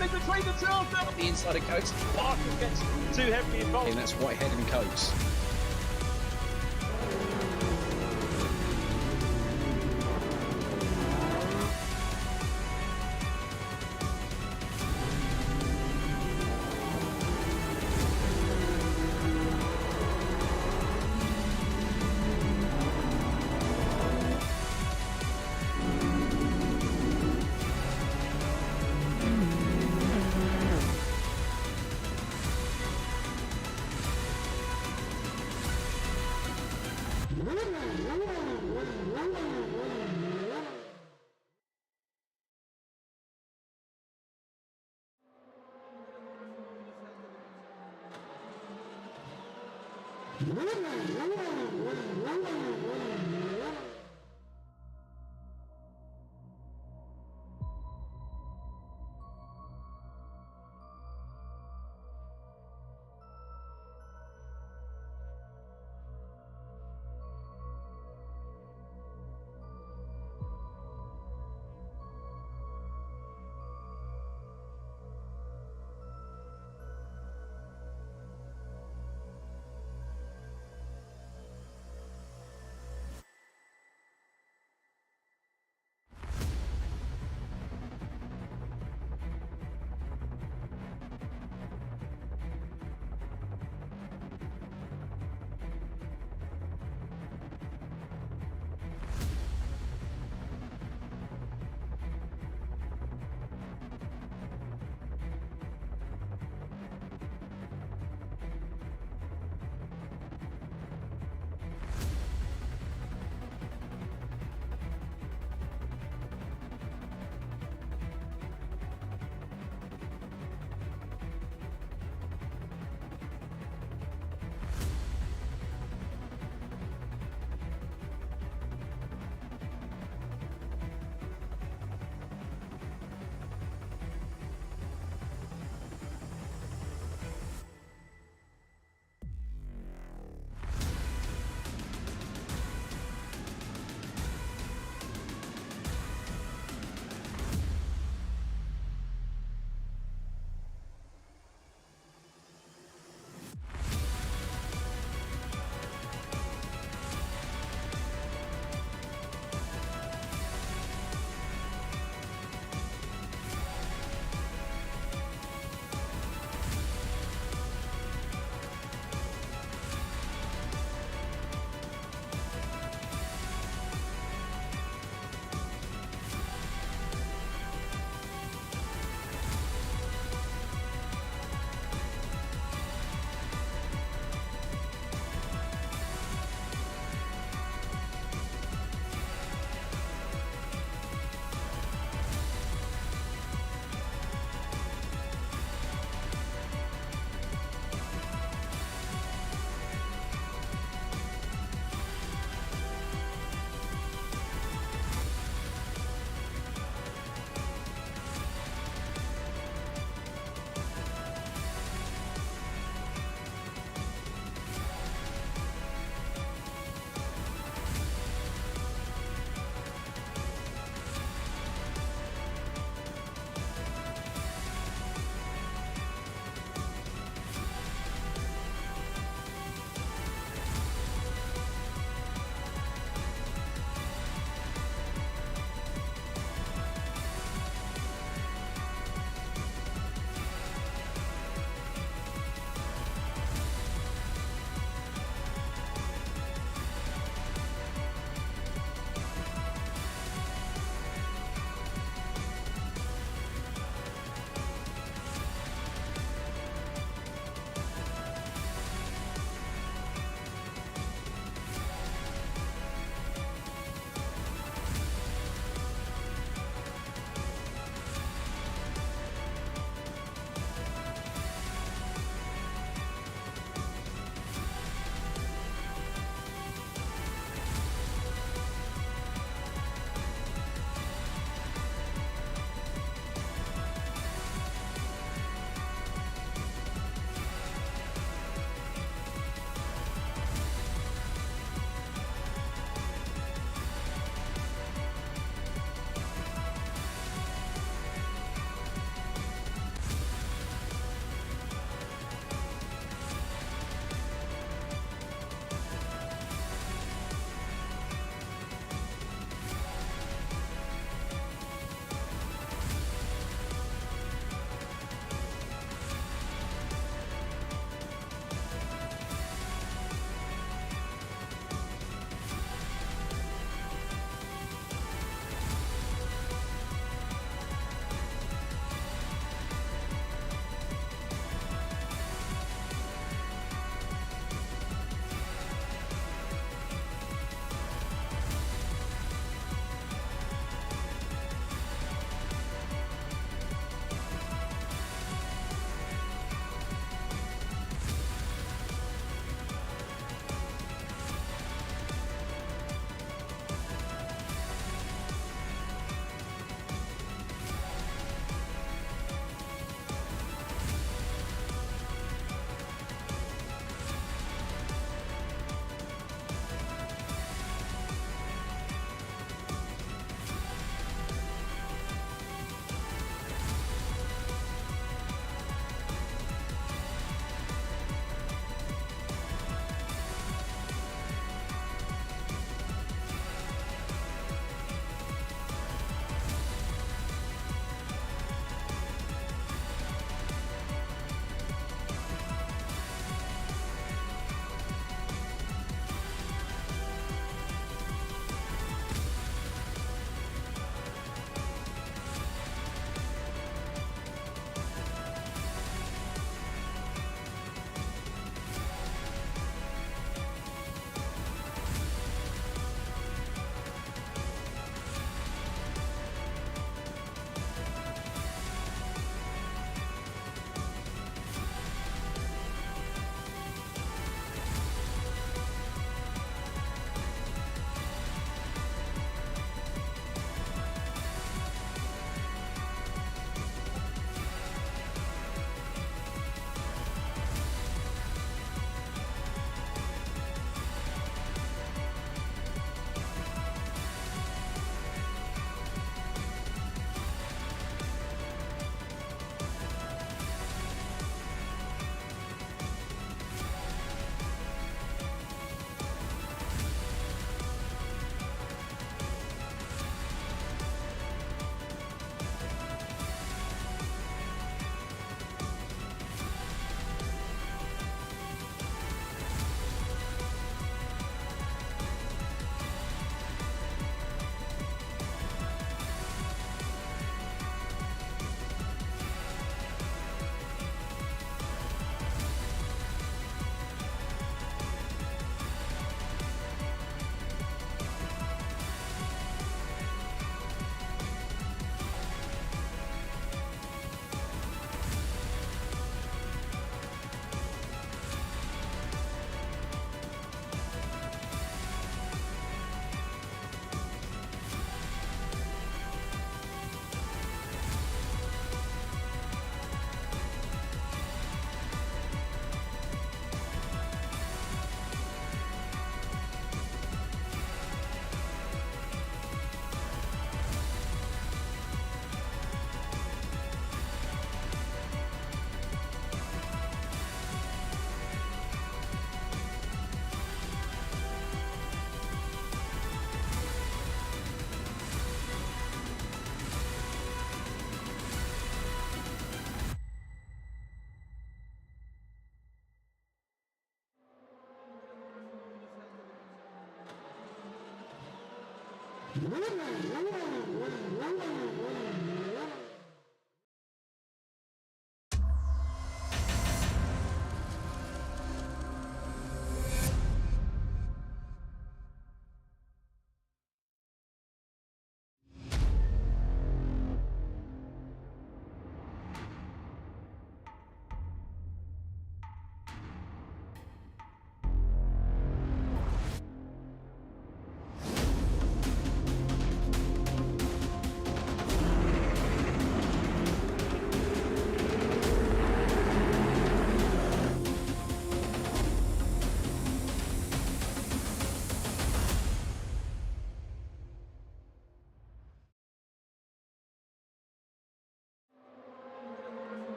Between the two of them, the inside of Coates, Parker gets too heavily involved. And that's Whitehead and Coates.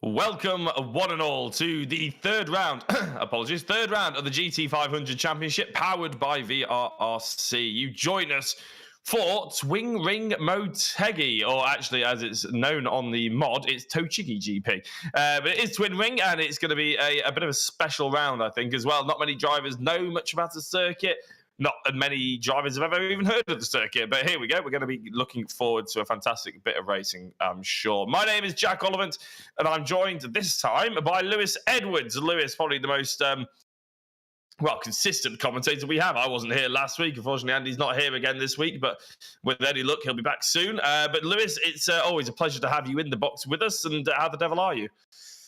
Welcome, one and all, to the third round, third round of the GT500 Championship, powered by VRRC. You join us for Twin Ring Motegi, or actually, as it's known on the mod, it's Tochigi GP. But it is Twin Ring, and it's going to be a bit of a special round, I think, as well. Not many drivers know much about the circuit. Not many drivers have ever even heard of the circuit, but here we go. We're going to be looking forward to a fantastic bit of racing, I'm sure. My name is Jack Oliphant, and I'm joined this time by Lewis Edwards. Lewis, probably the most, consistent commentator we have. I wasn't here last week. Unfortunately, Andy's not here again this week, but with any luck, he'll be back soon. But Lewis, it's always a pleasure to have you in the box with us, and how the devil are you?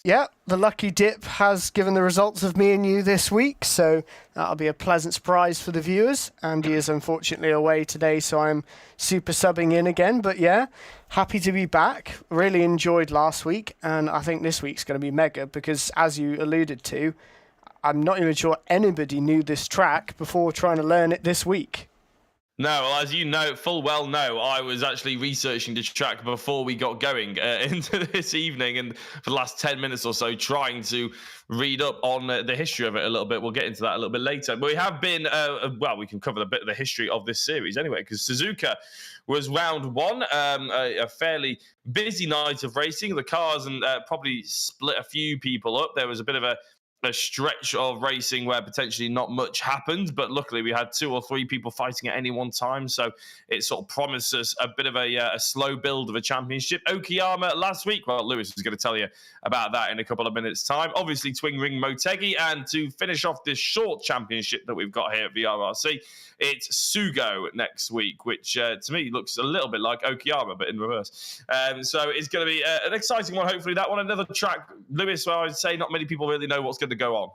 Yeah, the lucky dip has given the results of me and you this week, so that'll be a pleasant surprise for the viewers. Andy is unfortunately away today, so I'm super subbing in again. But yeah, happy to be back. Really enjoyed last week, and I think this week's going to be mega because, as you alluded to, I'm not even sure anybody knew this track before trying to learn it this week. No, well, as you know, full well know, I was actually researching the track before we got going into this evening, and for the last 10 minutes or so, trying to read up on the history of it a little bit. We'll get into that a little bit later. But we have been, we can cover a bit of the history of this series anyway, because Suzuka was round one, a fairly busy night of racing. The cars and probably split a few people up. There was a bit of a stretch of racing where potentially not much happened, but luckily we had 2 or 3 people fighting at any one time, so it sort of promised us a bit of a slow build of a championship. Okayama last week, well, Lewis is going to tell you about that in a couple of minutes' time. Obviously, Twin Ring Motegi, and to finish off this short championship that we've got here at VRRC, it's Sugo next week, which to me looks a little bit like Okayama, but in reverse. So it's going to be an exciting one, hopefully. That one, another track, Lewis, where I'd say not many people really know what's going to go on.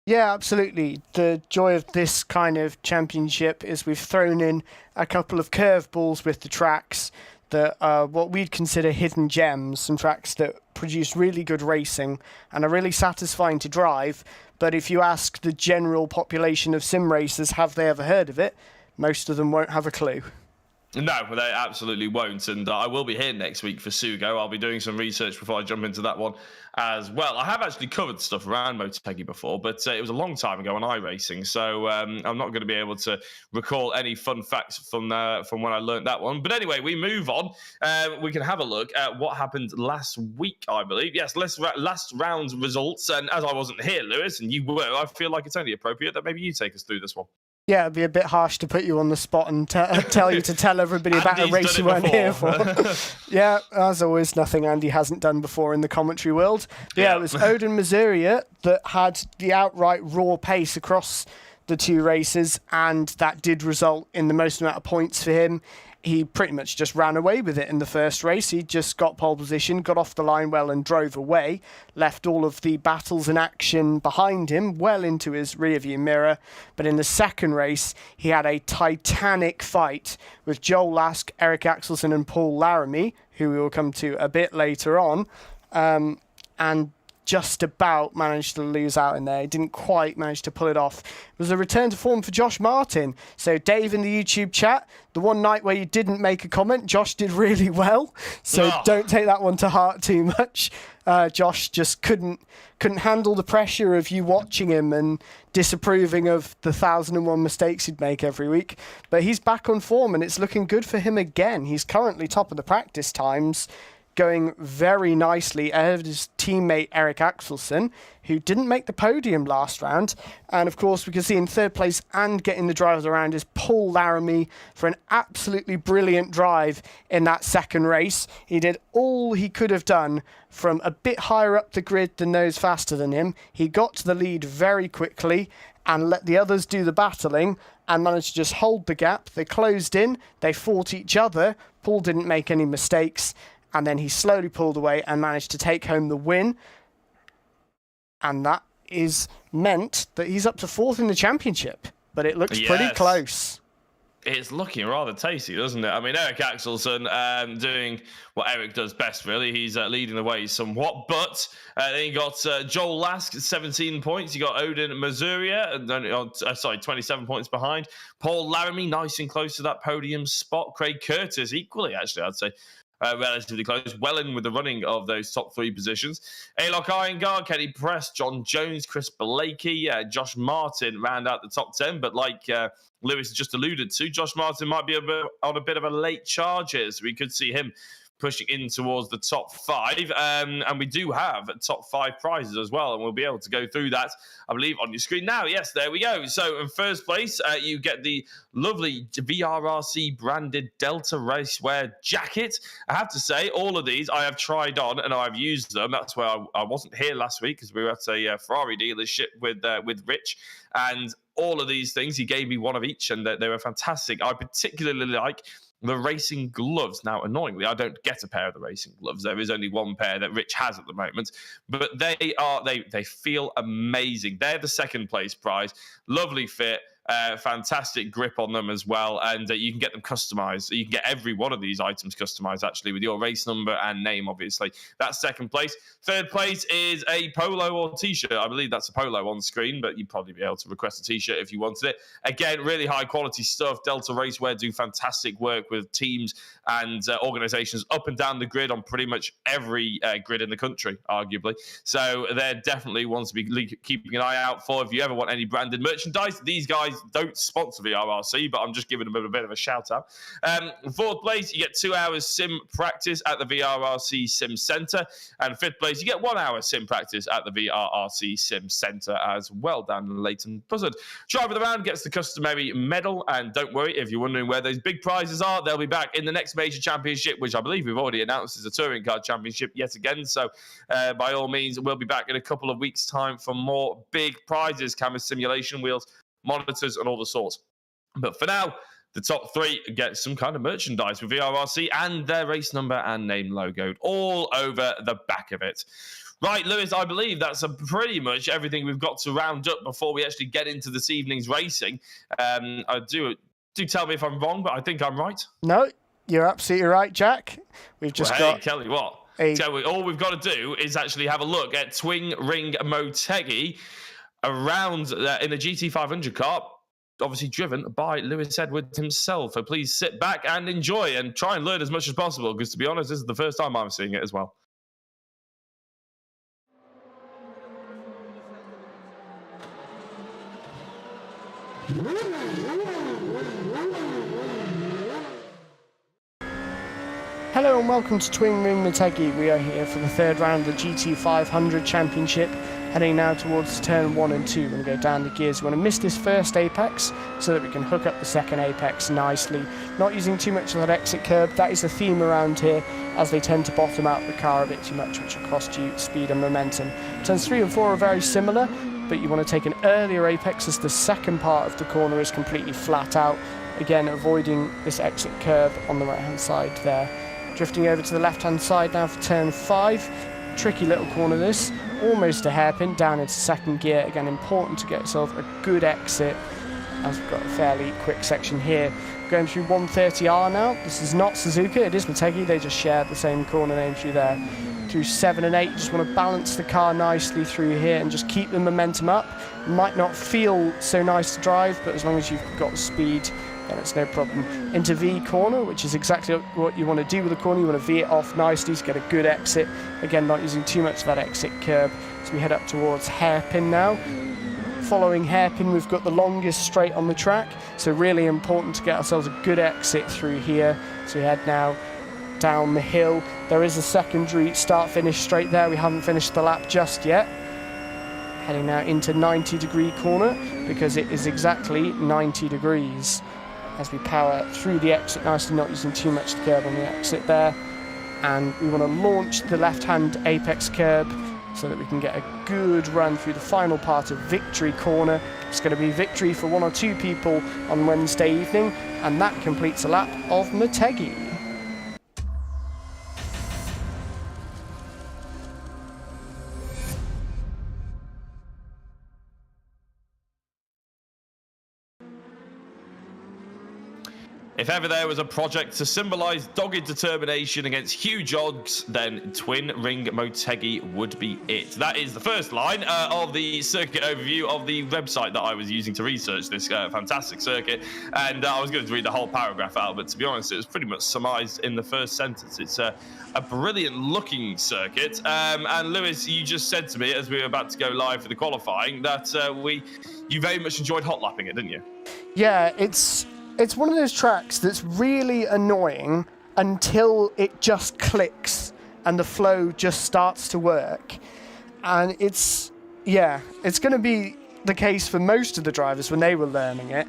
Yeah, absolutely. The joy of this kind of championship is we've thrown in a couple of curveballs with the tracks that are what we'd consider hidden gems, some tracks that produce really good racing and are really satisfying to drive. But if you ask the general population of sim racers, have they ever heard of it? Most of them won't have a clue. No, they absolutely won't. And I will be here next week for Sugo. I'll be doing some research before I jump into that one as well. I have actually covered stuff around Motegi before, but it was a long time ago on iRacing, so I'm not going to be able to recall any fun facts from when I learned that one. But anyway, we move on. We can have a look at what happened last week, I believe. Yes, last round's results. And as I wasn't here, Lewis, and you were, I feel like it's only appropriate that maybe you take us through this one. Yeah, it'd be a bit harsh to put you on the spot and tell you to tell everybody about a race you weren't here for. Yeah, as always, nothing Andy hasn't done before in the commentary world. Yeah, it was Odin Mizuria that had the outright raw pace across the 2 races, and that did result in the most amount of points for him. He pretty much just ran away with it in the first race. He just got pole position, got off the line well and drove away, left all of the battles and action behind him, well into his rearview mirror. But in the second race, he had a titanic fight with Joel Lask, Eric Axelsen and Paul Laramie, who we will come to a bit later on, and just about managed to lose out in there. He didn't quite manage to pull it off. It was a return to form for Josh Martin. So Dave in the YouTube chat, the one night where you didn't make a comment, Josh did really well. So don't take that one to heart too much. Josh just couldn't handle the pressure of you watching him and disapproving of the 1,001 mistakes he'd make every week. But he's back on form and it's looking good for him again. He's currently top of the practice times. going very nicely ahead of his teammate Eric Axelsen, who didn't make the podium last round. And of course, we can see in third place and getting the drivers around is Paul Laramie for an absolutely brilliant drive in that second race. He did all he could have done from a bit higher up the grid than those faster than him. He got to the lead very quickly and let the others do the battling and managed to just hold the gap. They closed in, they fought each other. Paul didn't make any mistakes, and then he slowly pulled away and managed to take home the win. And that is meant that he's up to 4th in the championship, but it looks pretty close. It's looking rather tasty, doesn't it? I mean, Eric Axelsen doing what Eric does best, really. He's leading the way somewhat. But then you got Joel Lask, 17 points. You got Odin Mazuria, 27 points behind. Paul Laramie, nice and close to that podium spot. Craig Curtis, equally, actually, I'd say. Relatively close, well in with the running of those top 3 positions. Alok Iyengar, Kenny Press, John Jones, Chris Blakey, Josh Martin round out the top 10. But like Lewis just alluded to, Josh Martin might be on a bit of a late charge here, so we could see him pushing in towards the top 5. And we do have top 5 prizes as well, and we'll be able to go through that, I believe, on your screen now. Yes, there we go. So in first place, you get the lovely VRRC branded Delta Racewear jacket. I have to say, all of these I have tried on and I've used them. That's where I wasn't here last week because we were at a Ferrari dealership with Rich, and all of these things, he gave me one of each, and they were fantastic. I particularly like the racing gloves. Now, annoyingly, I don't get a pair of the racing gloves. There is only one pair that Rich has at the moment, but they feel amazing. They're the second place prize. Lovely fit. Fantastic grip on them as well, and you can get them customized. You can get every one of these items customized, actually, with your race number and name, obviously. That's second place. Third place is a polo or t-shirt. I believe that's a polo on screen, but you'd probably be able to request a t-shirt if you wanted it. Again, really high quality stuff. Delta Racewear do fantastic work with teams and organizations up and down the grid on pretty much every grid in the country, arguably. So they're definitely ones to be keeping an eye out for. If you ever want any branded merchandise, these guys don't sponsor VRRC, but I'm just giving them a bit of a shout out. Fourth place, you get 2 hours sim practice at the VRRC Sim Centre. And fifth place, you get 1 hour sim practice at the VRRC Sim Centre as well, down in Leighton Buzzard. Driver of the round gets the customary medal. And don't worry, if you're wondering where those big prizes are, they'll be back in the next major championship, which I believe we've already announced is a touring car championship yet again. So by all means, we'll be back in a couple of weeks' time for more big prizes, camera simulation wheels, monitors, and all the sorts. But for now, the top 3 get some kind of merchandise with VRRC and their race number and name logoed all over the back of it. Right, Lewis, I believe that's pretty much everything we've got to round up before we actually get into this evening's racing. Do tell me if I'm wrong, but I think I'm right. No, you're absolutely right, Jack. We've just got... Tell you what. All we've got to do is actually have a look at Twin Ring Motegi around in a GT500 car, obviously driven by Lewis Edwards himself. So please sit back and enjoy and try and learn as much as possible, because to be honest, this is the first time I'm seeing it as well. Hello and welcome to Twin Ring Motegi. We are here for the third round of the GT500 Championship, heading now towards turn 1 and 2. We're going to go down the gears. We want to miss this first apex so that we can hook up the second apex nicely. Not using too much of that exit curb. That is the theme around here, as they tend to bottom out the car a bit too much, which will cost you speed and momentum. Turns 3 and 4 are very similar, but you want to take an earlier apex as the second part of the corner is completely flat out. Again, avoiding this exit curb on the right hand side there. Drifting over to the left hand side now for turn 5. Tricky little corner this, almost a hairpin down into second gear. Again, important to get yourself a good exit, as we've got a fairly quick section here. Going through 130R now. This is not Suzuka, it is Motegi. They just share the same corner name through there. Through 7 and 8, you just want to balance the car nicely through here and just keep the momentum up. Might not feel so nice to drive, but as long as you've got speed, then it's no problem. Into V corner, which is exactly what you want to do with the corner. You want to V it off nicely to get a good exit. Again, not using too much of that exit curb. So we head up towards hairpin now. Following hairpin, we've got the longest straight on the track. So really important to get ourselves a good exit through here. So we head now down the hill. There is a secondary start-finish straight there. We haven't finished the lap just yet. Heading now into 90-degree corner because it is exactly 90 degrees as we power through the exit nicely, not using too much curb on the exit there. And we want to launch the left-hand apex curb so that we can get a good run through the final part of Victory Corner. It's going to be victory for 1 or 2 people on Wednesday evening, and that completes a lap of Motegi. If ever there was a project to symbolise dogged determination against huge odds, then Twin Ring Motegi would be it. That is the first line of the circuit overview of the website that I was using to research this fantastic circuit. And I was going to read the whole paragraph out, but to be honest, it was pretty much surmised in the first sentence. It's a brilliant looking circuit. And Lewis, you just said to me as we were about to go live for the qualifying that you very much enjoyed hot lapping it, didn't you? Yeah, it's one of those tracks that's really annoying until it just clicks and the flow just starts to work. And it's going to be the case for most of the drivers when they were learning it.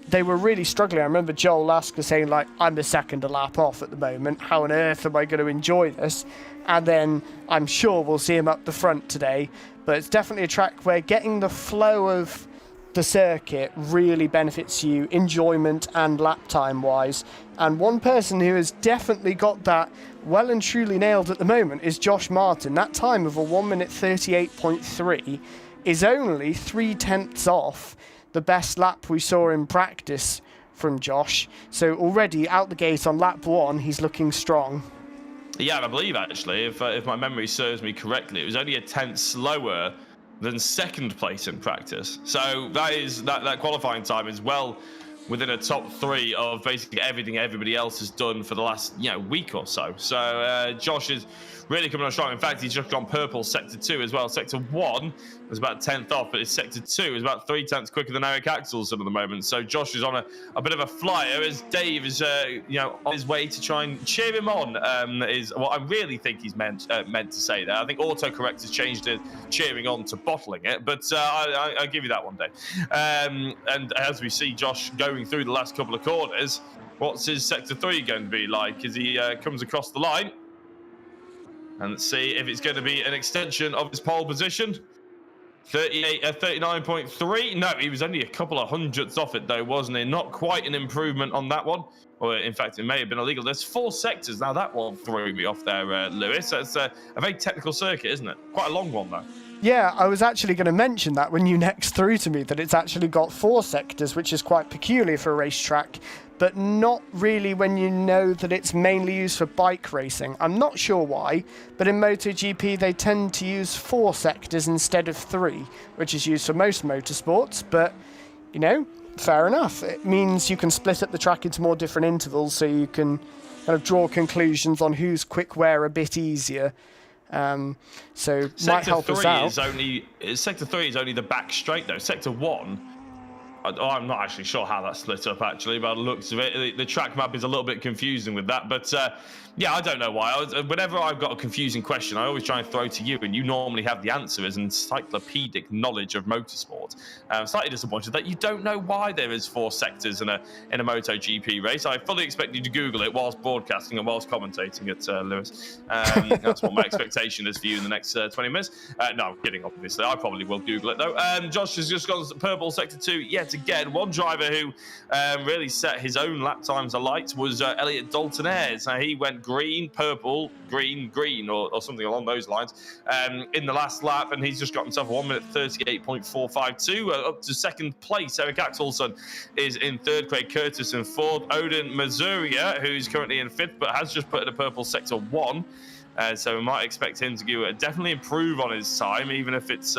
They were really struggling. I remember Joel Lasker saying, like, I'm the second a lap off at the moment. How on earth am I going to enjoy this? And then I'm sure we'll see him up the front today. But it's definitely a track where getting the flow of the circuit really benefits you enjoyment and lap time wise. And one person who has definitely got that well and truly nailed at the moment is Josh Martin. That time of a 1:38.3 is only 3/10 off the best lap we saw in practice from Josh. So already out the gate on lap 1, he's looking strong. Yeah, and I believe actually, if my memory serves me correctly, it was only a tenth slower than second place in practice. So that qualifying time is well within a top 3 of basically everything everybody else has done for the last week or so. So Josh is really coming on strong. In fact, he's just gone purple sector 2 as well. Sector 1 was about 10th off, but his sector 2 is about 3/10 quicker than Eric Axelson at the moment. So Josh is on a bit of a flyer as Dave is on his way to try and cheer him on, is what I really think he's meant to say there. I think autocorrect has changed it, cheering on to bottling it, but I'll give you that one, Dave. And as we see Josh going through the last couple of corners, what's his sector 3 going to be like as he comes across the line? And let's see if it's going to be an extension of his pole position. 39.3. No, he was only a couple of hundredths off it, though, wasn't he? Not quite an improvement on that one. Or, in fact, it may have been illegal. There's 4 sectors. Now, that one threw me off there, Lewis. That's a very technical circuit, isn't it? Quite a long one, though. Yeah, I was actually going to mention that when you next threw to me, that it's actually got 4 sectors, which is quite peculiar for a racetrack, but not really when you know that it's mainly used for bike racing. I'm not sure why, but in MotoGP they tend to use 4 sectors instead of 3, which is used for most motorsports, but, fair enough. It means you can split up the track into more different intervals, so you can kind of draw conclusions on who's quick where a bit easier. So might help us out. Sector 3 is only the back straight, though. Sector 1, I'm not actually sure how that's split up, actually, by the looks of it. The track map is a little bit confusing with that, but yeah, I don't know why. Whenever I've got a confusing question, I always try and throw to you, and you normally have the answer as encyclopedic knowledge of motorsport. I'm slightly disappointed that you don't know why there is 4 sectors in a MotoGP race. I fully expect you to Google it whilst broadcasting and whilst commentating it, Lewis. That's what my expectation is for you in the next 20 minutes. No, I'm kidding, obviously. I probably will Google it, though. Josh has just gone purple sector 2 yet again. One driver who really set his own lap times alight was Elliot Dalton-Ayres. He went green, purple, green, green, or something along those lines in the last lap, and he's just got himself a 1:38.452 up to second place. Eric Axelson is in third, Craig Curtis in fourth, Odin Mazuria, who's currently in fifth but has just put in a purple sector 1, so we might expect him to definitely improve on his time, even if it's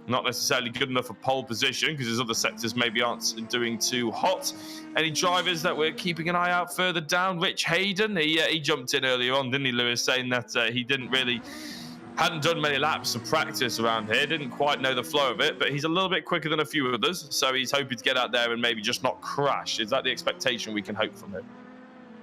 not necessarily good enough for pole position, because his other sectors maybe aren't doing too hot. Any drivers that we're keeping an eye out further down? Rich Hayden, he jumped in earlier on, didn't he, Lewis, saying that he hadn't done many laps of practice around here, didn't quite know the flow of it, but he's a little bit quicker than a few others, so he's hoping to get out there and maybe just not crash. Is that the expectation we can hope from him?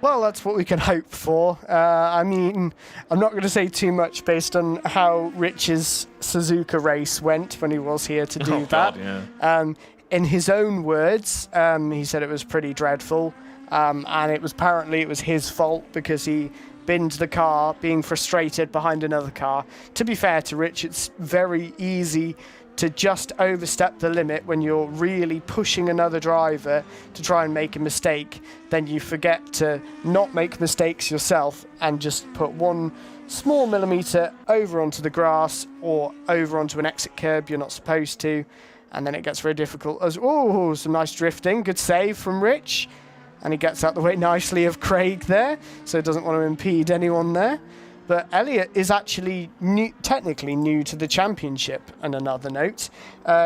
Well, that's what we can hope for. I mean, I'm not going to say too much based on how Rich's Suzuka race went when he was here to do that. God, yeah. In his own words, he said it was pretty dreadful, and it was his fault because he binned the car, being frustrated behind another car. To be fair to Rich, it's very easy to just overstep the limit when you're really pushing another driver to try and make a mistake. Then you forget to not make mistakes yourself and just put one small millimetre over onto the grass or over onto an exit curb you're not supposed to, and then it gets very difficult. Some nice drifting, good save from Rich. And he gets out the way nicely of Craig there, so doesn't want to impede anyone there. But Elliot is actually technically new to the championship, on another note.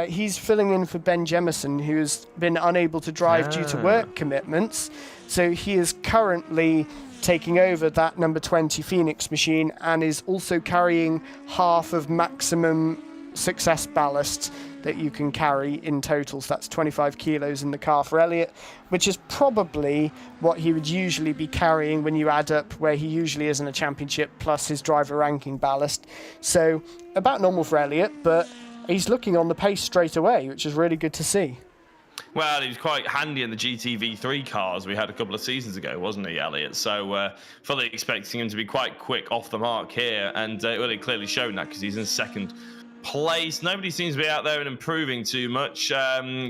He's filling in for Ben Jemison, who has been unable to drive due to work commitments. So he is currently taking over that number 20 Phoenix machine and is also carrying half of maximum success ballast that you can carry in total. So that's 25 kilos in the car for Elliot, which is probably what he would usually be carrying when you add up where he usually is in a championship plus his driver ranking ballast. So about normal for Elliot, but he's looking on the pace straight away, which is really good to see. Well, he was quite handy in the GT500 cars we had a couple of seasons ago, wasn't he, Elliot? So fully expecting him to be quite quick off the mark here, and well, he clearly shown that because he's in second place. Nobody seems to be out there and improving too much.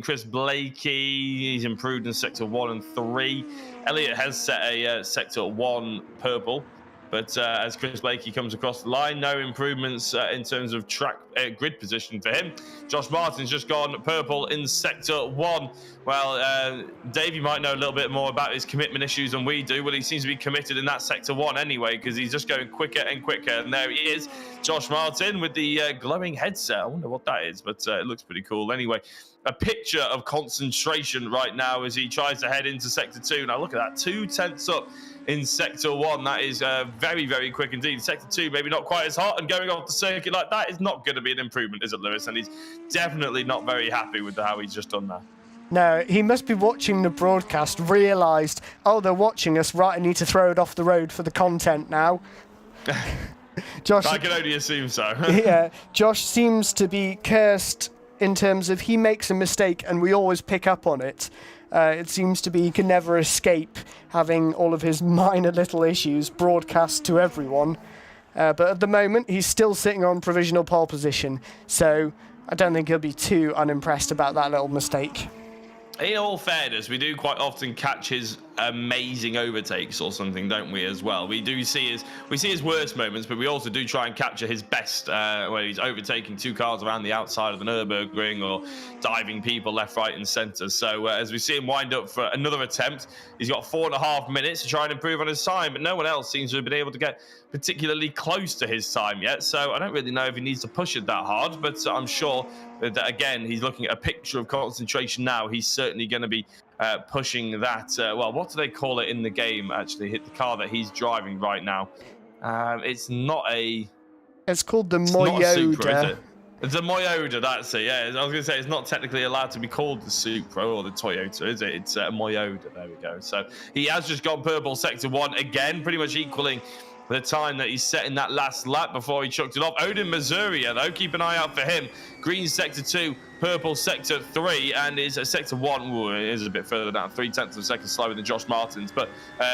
Chris Blakey, he's improved in sector 1 and 3. Elliot has set a sector 1 purple, but as Chris Blakey comes across the line, no improvements in terms of track grid position for him. Josh Martin's just gone purple in sector 1. Well, Dave, you might know a little bit more about his commitment issues than we do. Well, he seems to be committed in that sector 1 anyway, because he's just going quicker and quicker. And there he is, Josh Martin with the glowing headset. I wonder what that is, but it looks pretty cool. Anyway, a picture of concentration right now as he tries to head into sector 2. Now look at that, 2/10 up in sector 1. That is very, very quick indeed. Sector 2, maybe not quite as hot, and going off the circuit like that is not going to be an improvement, is it, Lewis? And he's definitely not very happy with how he's just done that. No, he must be watching the broadcast, realised, oh, they're watching us, right, I need to throw it off the road for the content now. Josh, I can only assume so. Yeah, Josh seems to be cursed in terms of he makes a mistake and we always pick up on it. It seems to be he can never escape having all of his minor little issues broadcast to everyone. But at the moment, he's still sitting on provisional pole position, so I don't think he'll be too unimpressed about that little mistake. In all fairness, we do quite often catch his amazing overtakes or something, don't we, as well? We see his worst moments, but we also do try and capture his best, where he's overtaking two cars around the outside of the Nürburgring or diving people left, right, and centre. So as we see him wind up for another attempt, he's got 4.5 minutes to try and improve on his time, but no one else seems to have been able to get particularly close to his time yet. So I don't really know if he needs to push it that hard, but I'm sure that, again, he's looking at a picture of concentration now. He's certainly going to be pushing that. Well, what do they call it in the game, actually? Hit the car that he's driving right now. It's not a... It's called the Moyoda. Not a Supra, is it? It's a Moyoda, that's it. Yeah, I was going to say it's not technically allowed to be called the Supra or the Toyota, is it? It's a Moyoda. There we go. So he has just gone purple sector 1 again, pretty much equaling the time that he's set in that last lap before he chucked it off. Odin Masuria, though, keep an eye out for him. Green sector 2, purple sector 3, and is sector 1. Ooh, it is a bit further down, 0.3 of a second slower than Josh Martin's. But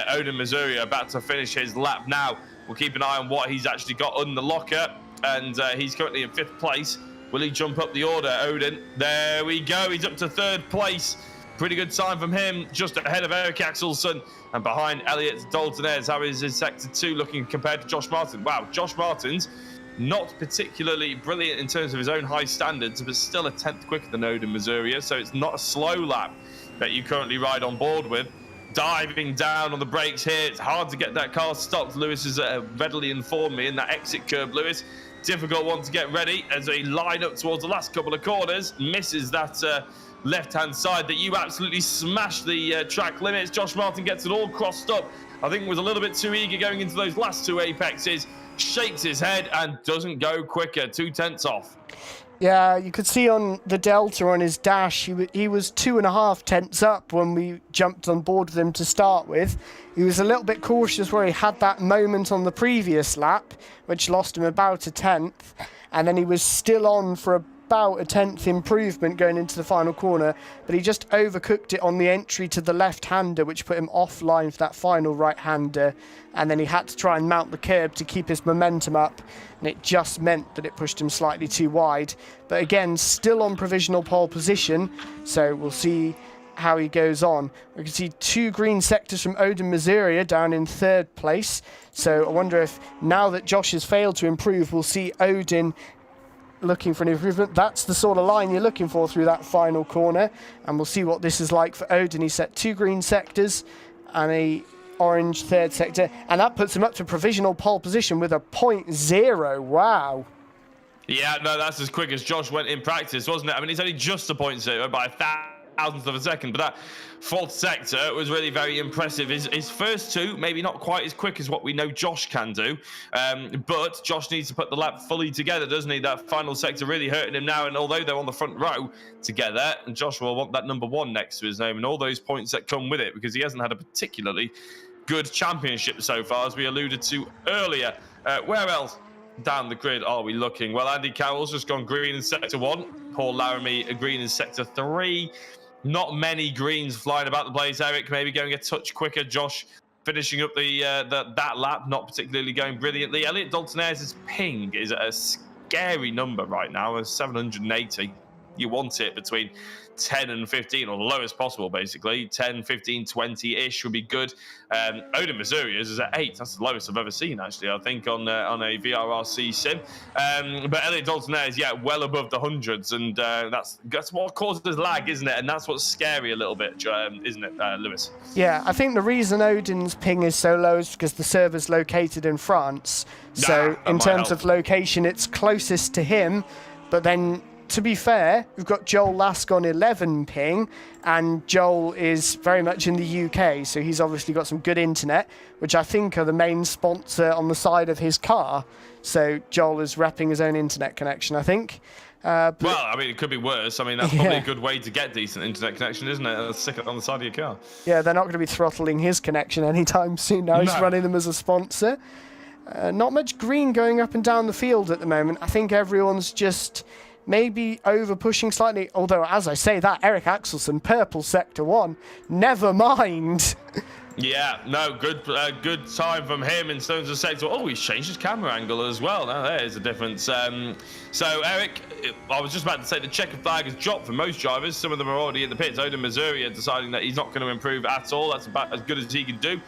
Odin Masuria about to finish his lap now. We'll keep an eye on what he's actually got on the locker, and he's currently in 5th place. Will he jump up the order, Odin? There we go. He's up to 3rd place. Pretty good time from him, just ahead of Eric Axelsson and behind Elliot Dalton-Ayres. How is his sector 2 looking compared to Josh Martin? Wow, Josh Martin's not particularly brilliant in terms of his own high standards, but still a 10th quicker than Odin Masuria, so it's not a slow lap that you currently ride on board with. Diving down on the brakes here, it's hard to get that car stopped. Lewis has readily informed me in that exit curb, Lewis. Difficult one to get ready as they line up towards the last couple of corners. Misses that left-hand side that you absolutely smashed the track limits. Josh Martin gets it all crossed up. I think was a little bit too eager going into those last two apexes. Shakes his head and doesn't go quicker. 0.2 off. Yeah, you could see on the Delta on his dash, he was 2.5 tenths up when we jumped on board with him to start with. He was a little bit cautious where he had that moment on the previous lap, which lost him about a tenth, and then he was still on for about a tenth improvement going into the final corner, but he just overcooked it on the entry to the left-hander, which put him offline for that final right-hander, and then he had to try and mount the curb to keep his momentum up, and it just meant that it pushed him slightly too wide. But again, still on provisional pole position, so we'll see how he goes on. We can see 2 green sectors from Odin Masuria down in 3rd place, so I wonder if now that Josh has failed to improve, we'll see Odin looking for an improvement. That's the sort of line you're looking for through that final corner, and we'll see what this is like for Odin. He set 2 green sectors and a orange 3rd sector, and that puts him up to provisional pole position with a 0.0. Wow. Yeah, no, that's as quick as Josh went in practice, wasn't it? I mean, it's only just a 0.0 by a thousandth of a second, but that 4th sector was really very impressive. His first 2, maybe not quite as quick as what we know Josh can do, but Josh needs to put the lap fully together, doesn't he? That final sector really hurting him now, and although they're on the front row together, and Josh will want that number 1 next to his name and all those points that come with it, because he hasn't had a particularly good championship so far, as we alluded to earlier. Where else down the grid are we looking? Well, Andy Carroll's just gone green in sector 1. Paul Laramie a green in sector 3. Not many greens flying about the place. Eric maybe going a touch quicker. Josh finishing up that lap, not particularly going brilliantly. Elliot Daltonairs' ping is at a scary number right now, 780. You want it between 10 and 15, or the lowest possible, basically. 10, 15, 20-ish would be good. Odin Missouri's is at 8. That's the lowest I've ever seen, actually, I think, on a VRRC sim. But Elliot Daltonairs, yeah, well above the hundreds, and that's what causes lag, isn't it? And that's what's scary a little bit, isn't it, Lewis? Yeah, I think the reason Odin's ping is so low is because the server's located in France. So in terms of location, it's closest to him, but then, to be fair, we've got Joel Lask on 11 ping, and Joel is very much in the UK, so he's obviously got some good internet, which I think are the main sponsor on the side of his car. So Joel is repping his own internet connection, I think. Well, I mean, it could be worse. I mean, that's probably a good way to get decent internet connection, isn't it? Stick it on the side of your car. Yeah, they're not going to be throttling his connection anytime soon. Now he's running them as a sponsor. Not much green going up and down the field at the moment. I think everyone's just maybe over pushing slightly, although as I say that, Eric Axelson, purple sector 1, never mind. Yeah, no, good time from him in terms of sector. Oh, he's changed his camera angle as well. Now there's a difference. So Eric, I was just about to say the checker flag has dropped for most drivers. Some of them are already in the pits. Odin Missouri deciding that he's not going to improve at all. That's about as good as he can do.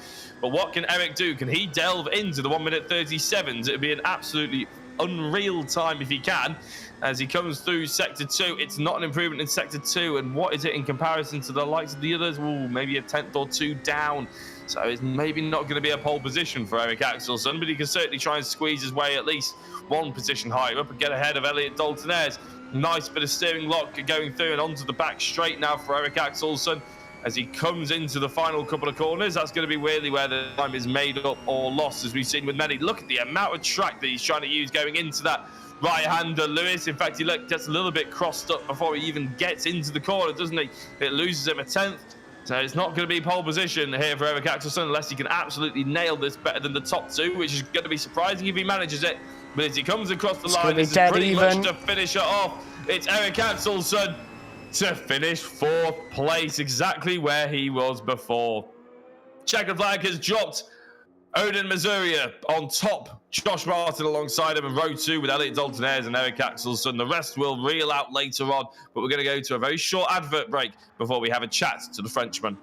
But what can Eric do? Can he delve into the 1 minute 37s? It'd be an absolutely unreal time if he can, as he comes through sector 2. It's not an improvement in sector 2, and what is it in comparison to the likes of the others? Ooh, maybe a tenth or 2 down, so it's maybe not going to be a pole position for Eric Axelson, but he can certainly try and squeeze his way at least 1 position higher up and get ahead of Elliot Daltonairs. Nice bit of steering lock going through and onto the back straight now for Eric Axelson as he comes into the final couple of corners. That's going to be really where the time is made up or lost, as we've seen with many. Look at the amount of track that he's trying to use going into that right-hander, Lewis. In fact, he gets a little bit crossed up before he even gets into the corner, doesn't he? It loses him a tenth. So it's not going to be pole position here for Eric Axelson unless he can absolutely nail this better than the top 2, which is going to be surprising if he manages it. But as he comes across the line, this is pretty much to finish it off. It's Eric Axelson to finish 4th place, exactly where he was before. Checkered flag has dropped. Odin Missouri on top. Josh Martin alongside him in row 2 with Elliot Daltonairs and Eric Axelson. The rest will reel out later on, but we're going to go to a very short advert break before we have a chat to the Frenchman.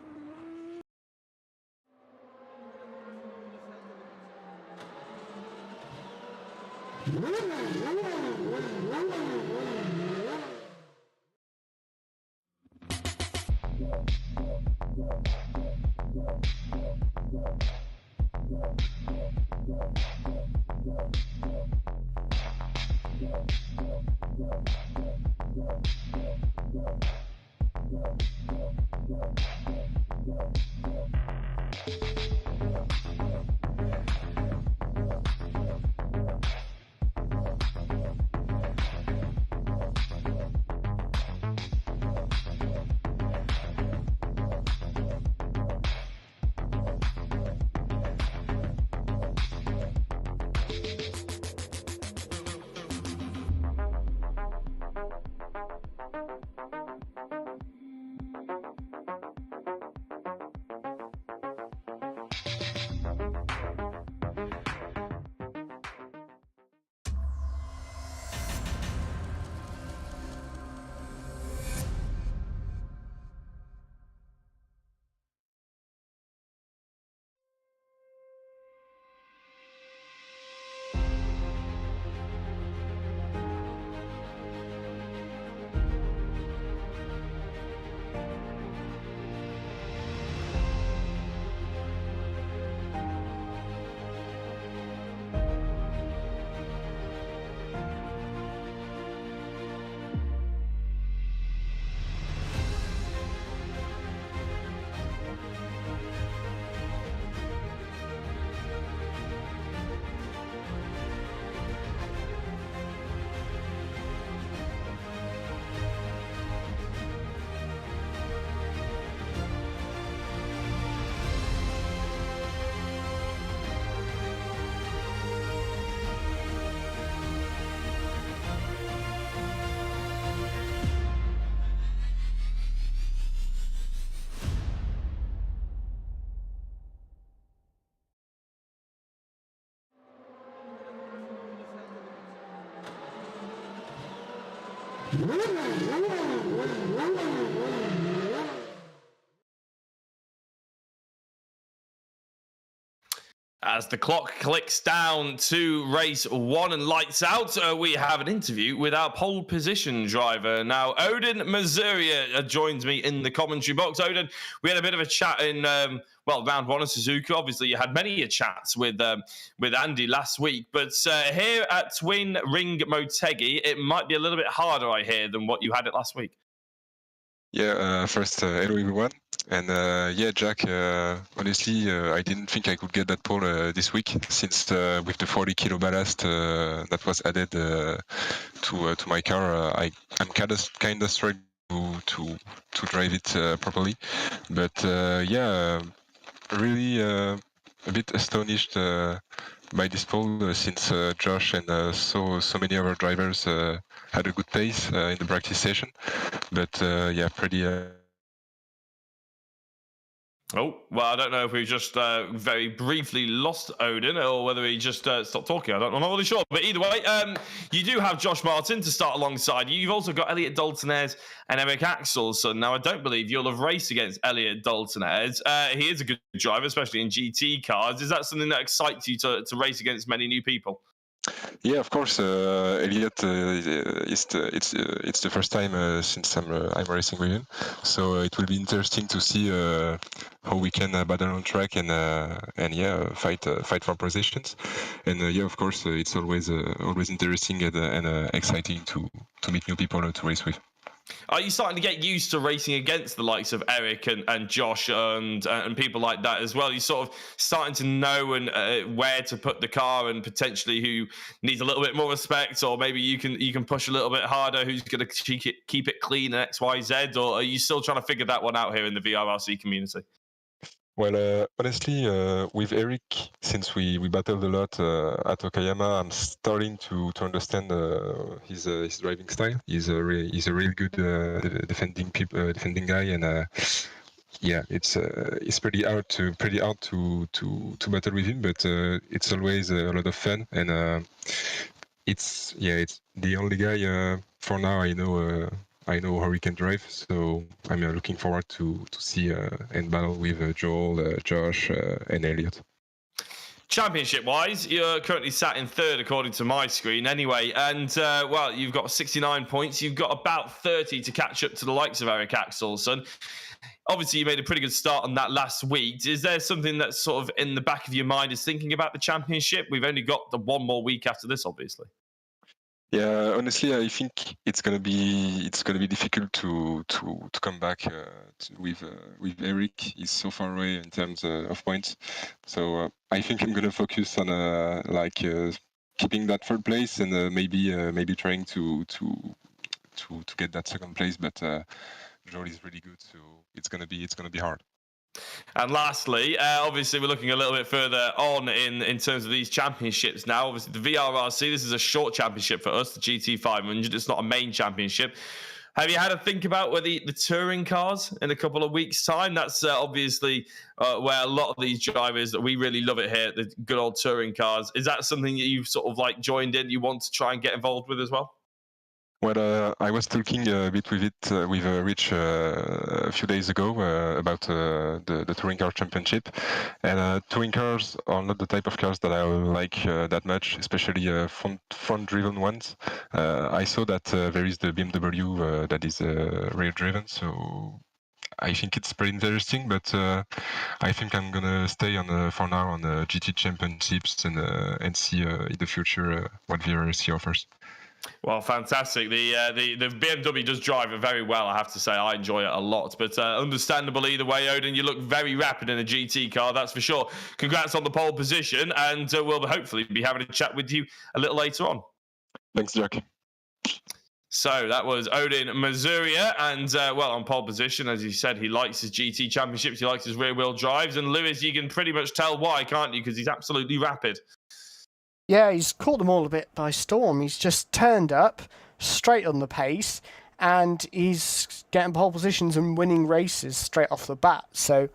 As the clock clicks down to race 1 and lights out, we have an interview with our pole position driver. Now, Odin Mazuria joins me in the commentary box. Odin, we had a bit of a chat in, round 1 of Suzuka. Obviously, you had many chats with Andy last week. But here at Twin Ring Motegi, it might be a little bit harder, I hear, than what you had it last week. Yeah, first, hello everyone. And yeah, Jack, honestly, I didn't think I could get that pole this week, since with the 40 kilo ballast that was added to my car, I'm kind of struggling to drive it properly. But yeah, really a bit astonished by this pole, since Josh and so many other drivers had a good pace in the practice session. But yeah, pretty. Oh, well, I don't know if we just very briefly lost Odin or whether he just stopped talking. I'm not really sure. But either way, you do have Josh Martin to start alongside you. You've also got Elliot Daltonez and Eric Axelson. Now, I don't believe you'll have raced against Elliot Daltonez. He is a good driver, especially in GT cars. Is that something that excites you to race against many new people? Yeah, of course. Elliot, it's the first time since I'm racing with him, so it will be interesting to see how we can battle on track and yeah, fight for positions. And yeah, of course, it's always interesting and exciting to meet new people to race with. Are you starting to get used to racing against the likes of Eric and Josh and people like that as well? You're sort of starting to know and where to put the car and potentially who needs a little bit more respect, or maybe you can push a little bit harder, who's going to keep it clean and X, Y, Z, or are you still trying to figure that one out here in the VRRC community? Well, honestly, with Eric, since we battled a lot at Okayama, I'm starting to understand his driving style. He's a really good defending guy, and yeah, it's pretty hard to battle with him, but it's always a lot of fun, and it's the only guy for now I know how he can drive, so I'm looking forward to see and battle with Joel, Josh, and Elliot. Championship-wise, you're currently sat in 3rd according to my screen anyway, and well, you've got 69 points. You've got about 30 to catch up to the likes of Eric Axelson. Obviously, you made a pretty good start on that last week. Is there something that's sort of in the back of your mind is thinking about the championship? We've only got the one more week after this, obviously. Yeah, honestly, I think it's gonna be difficult to come back with Eric. He's so far away in terms of points, so I think I'm gonna focus on keeping that 3rd place and maybe trying to get that 2nd place. But Joel is really good, so it's gonna be hard. And lastly, obviously, we're looking a little bit further on in terms of these championships now. Obviously, the VRRC, this is a short championship for us, the GT500. It's not a main championship. Have you had to think about whether the touring cars in a couple of weeks' time? That's obviously where a lot of these drivers that we really love it here, the good old touring cars. Is that something that you've sort of like joined in, you want to try and get involved with as well? Well, I was talking a bit with Rich a few days ago about the Touring Car Championship, and touring cars are not the type of cars that I like that much, especially front-driven ones. I saw that there is the BMW that is rear-driven, so I think it's pretty interesting, but I think I'm gonna stay for now on the GT Championships and see in the future what VRRC offers. Well, fantastic. The BMW does drive it very well, I have to say. I enjoy it a lot. But understandable either way, Odin. You look very rapid in a GT car, that's for sure. Congrats on the pole position, and we'll hopefully be having a chat with you a little later on. Thanks, Jack. So that was Odin Mazuria, and well, on pole position, as he said, he likes his GT championships, he likes his rear-wheel drives, and Lewis, you can pretty much tell why, can't you? Because he's absolutely rapid. Yeah, he's caught them all a bit by storm. He's just turned up straight on the pace, and he's getting pole positions and winning races straight off the bat. So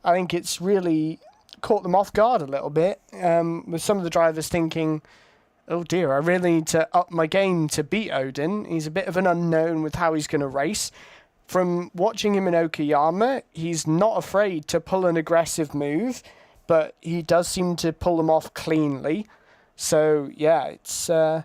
I think it's really caught them off guard a little bit, with some of the drivers thinking, oh dear, I really need to up my game to beat Odin. He's a bit of an unknown with how he's going to race. From watching him in Okayama, he's not afraid to pull an aggressive move, but he does seem to pull them off cleanly. So yeah, it's going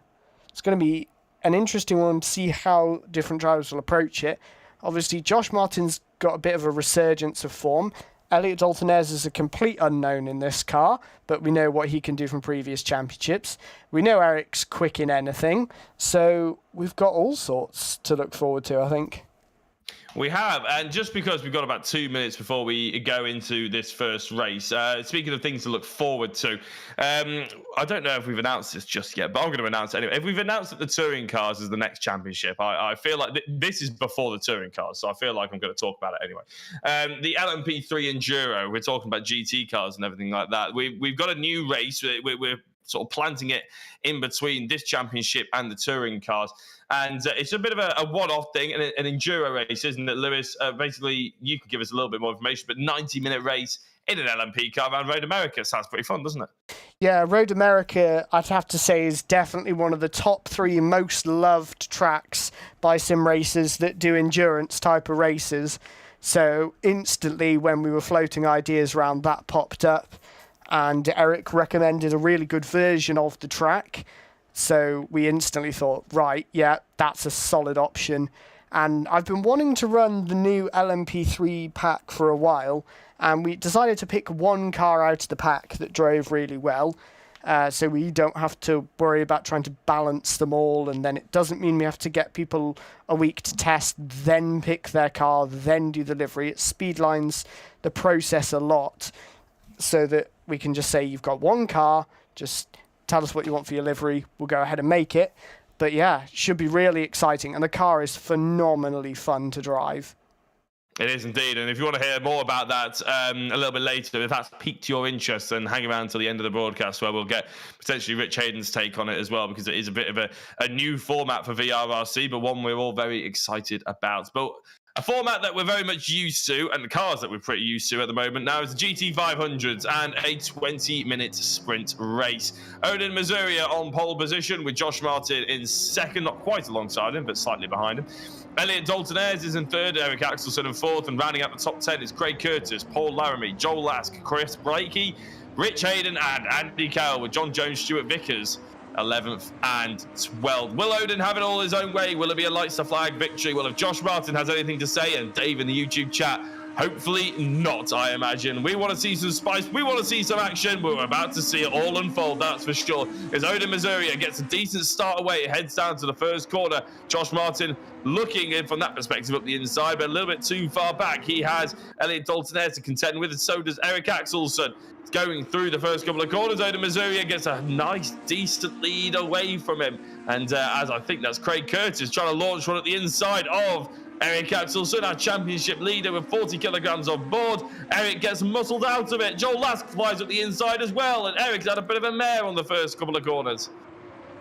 to be an interesting one to see how different drivers will approach it. Obviously, Josh Martin's got a bit of a resurgence of form. Elliot Daltonez is a complete unknown in this car, but we know what he can do from previous championships. We know Eric's quick in anything, so we've got all sorts to look forward to, I think. We have, and just because we've got about 2 minutes before we go into this first race, speaking of things to look forward to, I don't know if we've announced this just yet, but I'm going to announce it anyway. If we've announced that the touring cars is the next championship, I feel like this is before the touring cars, so I feel like I'm going to talk about it anyway. The LMP3 Enduro, we're talking about GT cars and everything like that. We've got a new race. We're sort of planting it in between this championship and the touring cars. And it's a bit of a one-off thing, an enduro race, isn't it, Lewis? Basically, you could give us a little bit more information, but 90-minute race in an LMP car around Road America. Sounds pretty fun, doesn't it? Yeah, Road America, I'd have to say, is definitely one of the top 3 most loved tracks by sim racers that do endurance type of races. So instantly, when we were floating ideas around, that popped up, and Eric recommended a really good version of the track. So we instantly thought, right, yeah, that's a solid option. And I've been wanting to run the new LMP3 pack for a while, and we decided to pick one car out of the pack that drove really well, so we don't have to worry about trying to balance them all, and then it doesn't mean we have to get people a week to test, then pick their car, then do the livery. It speedlines the process a lot, so that we can just say, you've got one car, just tell us what you want for your livery, we'll go ahead and make it. But yeah, should be really exciting, and the car is phenomenally fun to drive. It is indeed, and if you want to hear more about that a little bit later, if that's piqued your interest, then hang around until the end of the broadcast where we'll get potentially Rich Hayden's take on it as well, because it is a bit of a new format for VRRC, but one we're all very excited about. But a format that we're very much used to, and the cars that we're pretty used to at the moment now, is the GT500s and a 20-minute sprint race. Odin Missouri on pole position with Josh Martin in second, not quite alongside him, but slightly behind him. Elliot Daltonez is in third, Eric Axelson in fourth, and rounding out the top 10 is Craig Curtis, Paul Laramie, Joel Lask, Chris Blakey, Rich Hayden, and Andy Cowell, with John Jones, Stuart Vickers 11th and 12th. Will Odin have it all his own way? Will it be a lights the flag victory? Well, if Josh Martin has anything to say, and Dave in the YouTube chat, hopefully not, I imagine. We want to see some spice. We want to see some action. We're about to see it all unfold, that's for sure. As Odin Missouri gets a decent start away, it heads down to the first corner. Josh Martin looking in from that perspective up the inside, but a little bit too far back. He has Elliot Daltonez to contend with, and so does Eric Axelson. Going through the first couple of corners, Odin Missouri gets a nice, decent lead away from him. And as I think that's Craig Curtis trying to launch one at the inside of Eric Axelson, our championship leader with 40 kilograms on board. Eric gets muscled out of it. Joel Lask flies up the inside as well, and Eric's had a bit of a mare on the first couple of corners.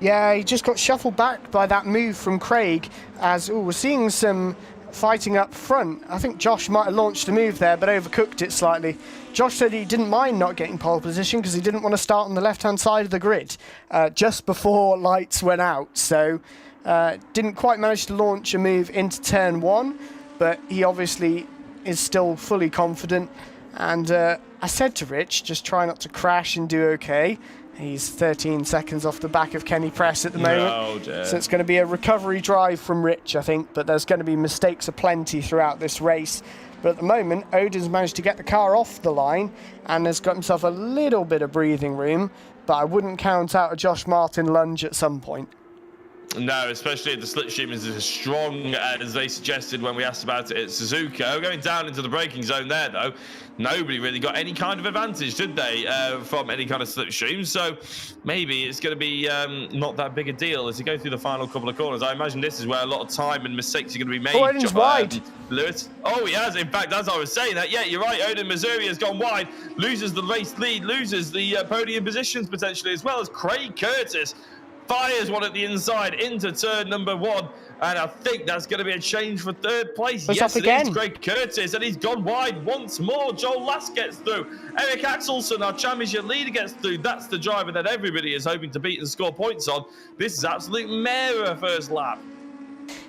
Yeah, he just got shuffled back by that move from Craig, as we're seeing some fighting up front. I think Josh might have launched a move there, but overcooked it slightly. Josh said he didn't mind not getting pole position because he didn't want to start on the left-hand side of the grid just before lights went out. So didn't quite manage to launch a move into turn 1, but he obviously is still fully confident. And I said to Rich, just try not to crash and do okay. He's 13 seconds off the back of Kenny Press at the moment. So it's going to be a recovery drive from Rich, I think, but there's going to be mistakes aplenty throughout this race. But at the moment, Odin's managed to get the car off the line and has got himself a little bit of breathing room, but I wouldn't count out a Josh Martin lunge at some point. No, especially if the slipstream is as strong as they suggested when we asked about it at Suzuka. Going down into the braking zone there, though, nobody really got any kind of advantage, did they, from any kind of slipstream? So maybe it's going to be not that big a deal as you go through the final couple of corners. I imagine this is where a lot of time and mistakes are going to be made. Odin's wide. Lewis. Oh, he has. In fact, as I was saying that, yeah, you're right. Odin Missouri has gone wide, loses the race lead, loses the podium positions potentially, as well as Craig Curtis fires one at the inside into turn number 1, And I think that's going to be a change for third place. It's yes, up again. It is Craig Curtis, and he's gone wide once more. Joel Last gets through. Eric Axelson, our championship leader, gets through. That's the driver that everybody is hoping to beat and score points on. This is absolute mare first lap.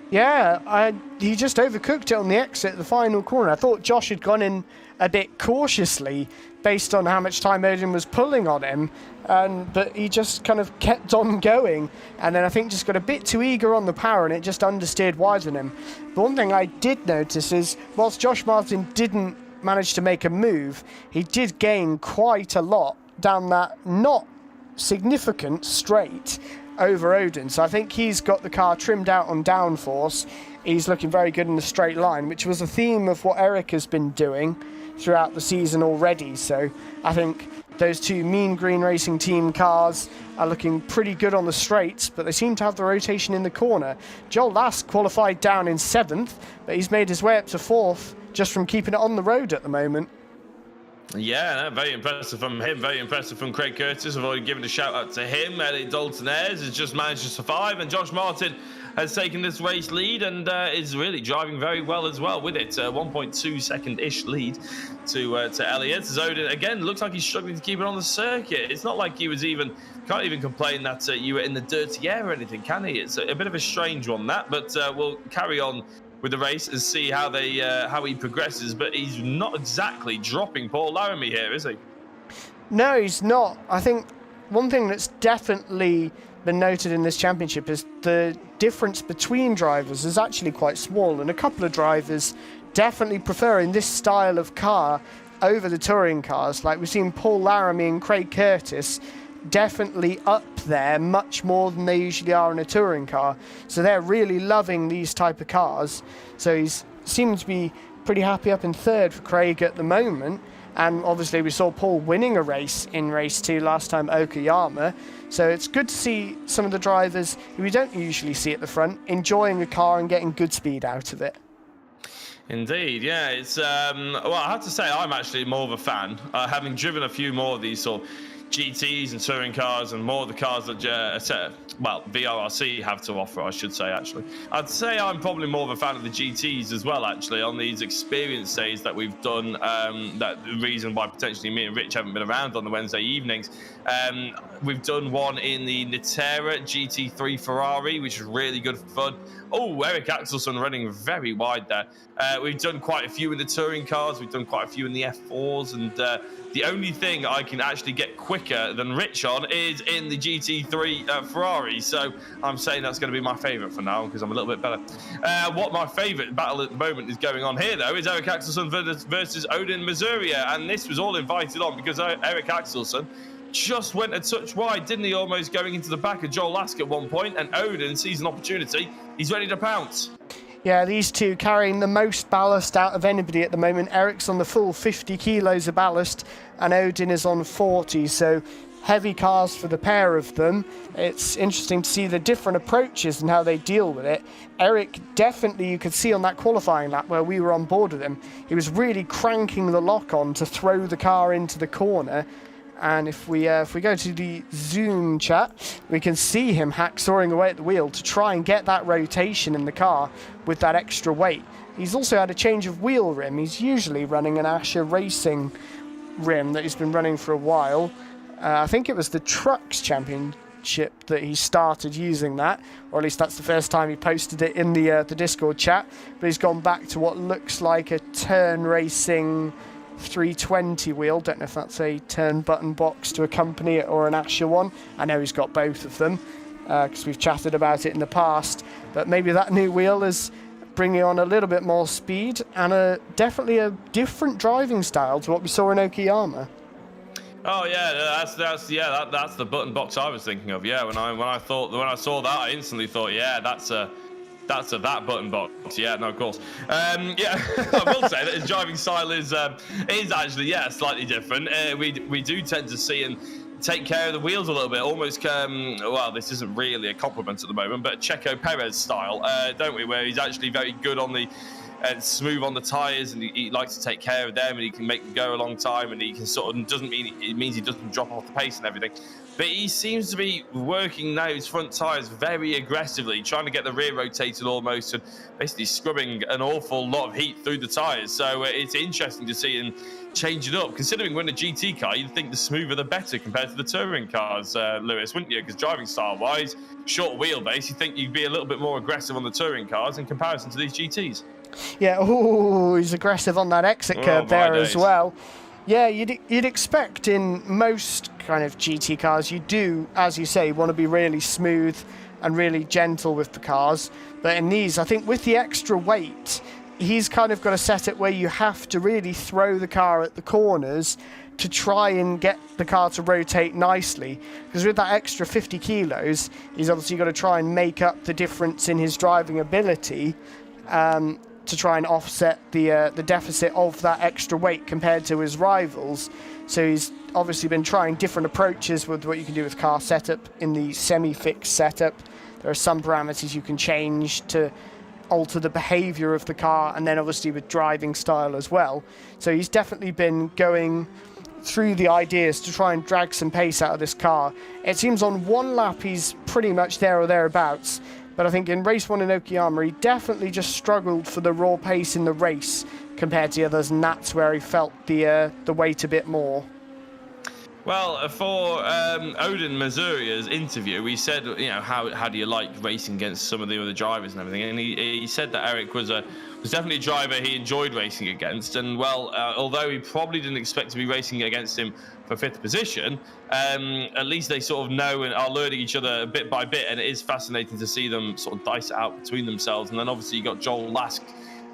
Yeah, he just overcooked it on the exit, the final corner. I thought Josh had gone in a bit cautiously based on how much time Odin was pulling on him, but he just kind of kept on going, and then I think just got a bit too eager on the power and it just understeered wide on him. But one thing I did notice is, whilst Josh Martin didn't manage to make a move, he did gain quite a lot down that not significant straight over Odin. So I think he's got the car trimmed out on downforce. He's looking very good in the straight line, which was a theme of what Eric has been doing throughout the season already. So I think those two Mean Green Racing Team cars are looking pretty good on the straights, but they seem to have the rotation in the corner. Joel Last qualified down in 7th, but he's made his way up to 4th just from keeping it on the road at the moment. Yeah, very impressive from him. Very impressive from Craig Curtis. I've already given a shout out to him. Elliot Dalton Ayres has just managed to survive, and Josh Martin has taken this race lead and is really driving very well as well with it. 1.2 second-ish lead to Elliot. Zoden again looks like he's struggling to keep it on the circuit. It's not like he was can't even complain that you were in the dirty air or anything, can he? It's a bit of a strange one, that, but we'll carry on with the race and see how he progresses. But he's not exactly dropping Paul Laramie here, is he? No, he's not. I think one thing that's definitely been noted in this championship is the difference between drivers is actually quite small, and a couple of drivers definitely preferring this style of car over the touring cars. Like we've seen Paul Laramie and Craig Curtis definitely up there much more than they usually are in a touring car, so they're really loving these type of cars. So he's seems to be pretty happy up in 3rd for Craig at the moment, and obviously we saw Paul winning a race in race 2 last time, Okayama, so it's good to see some of the drivers who we don't usually see at the front enjoying the car and getting good speed out of it. Indeed, yeah. It's well, I have to say I'm actually more of a fan, having driven a few more of these sort of GTs and touring cars and more of the cars that VRRC have to offer, I should say, actually. I'd say I'm probably more of a fan of the GTs as well, actually, on these experience days that we've done. That the reason why potentially me and Rich haven't been around on the Wednesday evenings. We've done one in the Nitera GT3 Ferrari, which is really good fun. Oh, Eric Axelson running very wide there. We've done quite a few in the touring cars. We've done quite a few in the F4s, and the only thing I can actually get quicker than Rich on is in the GT3 Ferrari. So I'm saying that's going to be my favourite for now because I'm a little bit better. What my favourite battle at the moment is going on here, though, is Eric Axelson versus Odin Masuria. And this was all invited on because Eric Axelson just went a touch wide, didn't he? Almost going into the back of Joel Lask at one point, and Odin sees an opportunity. He's ready to pounce. Yeah, these two carrying the most ballast out of anybody at the moment. Eric's on the full 50 kilos of ballast, and Odin is on 40, so heavy cars for the pair of them. It's interesting to see the different approaches and how they deal with it. Eric, definitely, you could see on that qualifying lap where we were on board with him, he was really cranking the lock on to throw the car into the corner. And if we go to the Zoom chat, we can see him hacksawing away at the wheel to try and get that rotation in the car with that extra weight. He's also had a change of wheel rim. He's usually running an Asher Racing rim that he's been running for a while. I think it was the Trucks Championship that he started using that, or at least that's the first time he posted it in the Discord chat. But he's gone back to what looks like a Turn Racing 320 wheel. Don't know if that's a turn button box to accompany it or an Asher one. I know he's got both of them because we've chatted about it in the past, but maybe that new wheel is bringing on a little bit more speed and definitely a different driving style to what we saw in Okayama. Oh yeah, that's the button box I was thinking of. Yeah, when I saw that, I instantly thought, yeah, that's that button box. Yeah, no, of course. Yeah, I will say that his driving style is actually, yeah, slightly different. We do tend to see and take care of the wheels a little bit, almost, well, this isn't really a compliment at the moment, but Checo Perez style, don't we, where he's actually very good on the smooth on the tyres, and he likes to take care of them, and he can make them go a long time, and he can sort of, it means he doesn't drop off the pace and everything. but he seems to be working now his front tyres very aggressively, trying to get the rear rotated almost, and basically scrubbing an awful lot of heat through the tyres. So it's interesting to see him change it up. Considering we're in a GT car, you'd think the smoother the better compared to the touring cars, Lewis, wouldn't you? Because driving style-wise, short wheelbase, you'd think you'd be a little bit more aggressive on the touring cars in comparison to these GTs. Yeah, he's aggressive on that exit curb there as well. Yeah, you'd expect in most kind of GT cars, you do, as you say, want to be really smooth and really gentle with the cars. But in these, I think with the extra weight, he's kind of got to set it where you have to really throw the car at the corners to try and get the car to rotate nicely. Because with that extra 50 kilos, he's obviously got to try and make up the difference in his driving ability to try and offset the deficit of that extra weight compared to his rivals. So he's obviously been trying different approaches with what you can do with car setup in the semi-fixed setup. There are some parameters you can change to alter the behavior of the car, and then obviously with driving style as well. So he's definitely been going through the ideas to try and drag some pace out of this car. It seems on one lap he's pretty much there or thereabouts, but I think in race 1 in Okayama, he definitely just struggled for the raw pace in the race compared to the others, and that's where he felt the weight a bit more. Well, for Odin Mazuria's interview, he said, you know, how do you like racing against some of the other drivers and everything? And he said that Eric was definitely a driver he enjoyed racing against. And well, although he probably didn't expect to be racing against him for 5th position, at least they sort of know and are learning each other bit by bit. And it is fascinating to see them sort of dice it out between themselves. And then obviously you got Joel Lask,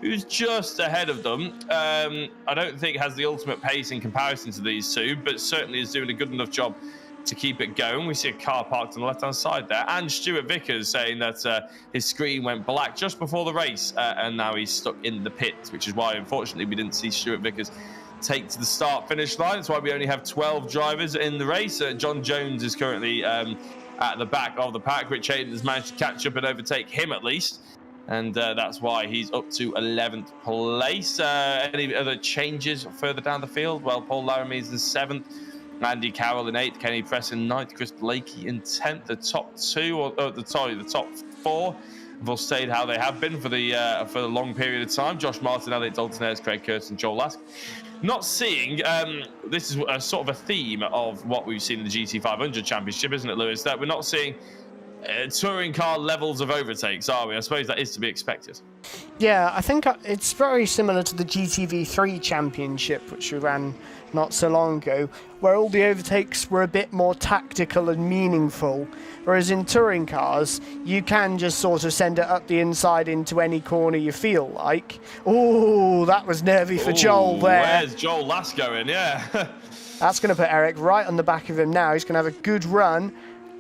who's just ahead of them. I don't think has the ultimate pace in comparison to these two, but certainly is doing a good enough job to keep it going. We see a car parked on the left-hand side there, and Stuart Vickers saying that his screen went black just before the race, and now he's stuck in the pit, which is why, unfortunately, we didn't see Stuart Vickers take to the start-finish line. That's why we only have 12 drivers in the race. John Jones is currently at the back of the pack. Rich Hayden has managed to catch up and overtake him at least. And that's why he's up to 11th place. Any other changes further down the field? Well, Paul Laramie is in 7th, Andy Carroll in 8th, Kenny Press in 9th, Chris Blakey in 10th. The top the top 4 have all stayed how they have been for the long period of time. Josh Martin, Elliot Dalton Ayres, Craig Curtis, and Joel Lask. Not seeing, this is a sort of a theme of what we've seen in the GT500 Championship, isn't it, Lewis? That we're not seeing touring car levels of overtakes, are we? I suppose that is to be expected. Yeah, I think it's very similar to the GTV3 Championship, which we ran not so long ago, where all the overtakes were a bit more tactical and meaningful, whereas in touring cars, you can just sort of send it up the inside into any corner you feel like. Oh, that was nervy for Joel there. Where's Joel Lask going? Yeah. That's going to put Eric right on the back of him now. He's going to have a good run,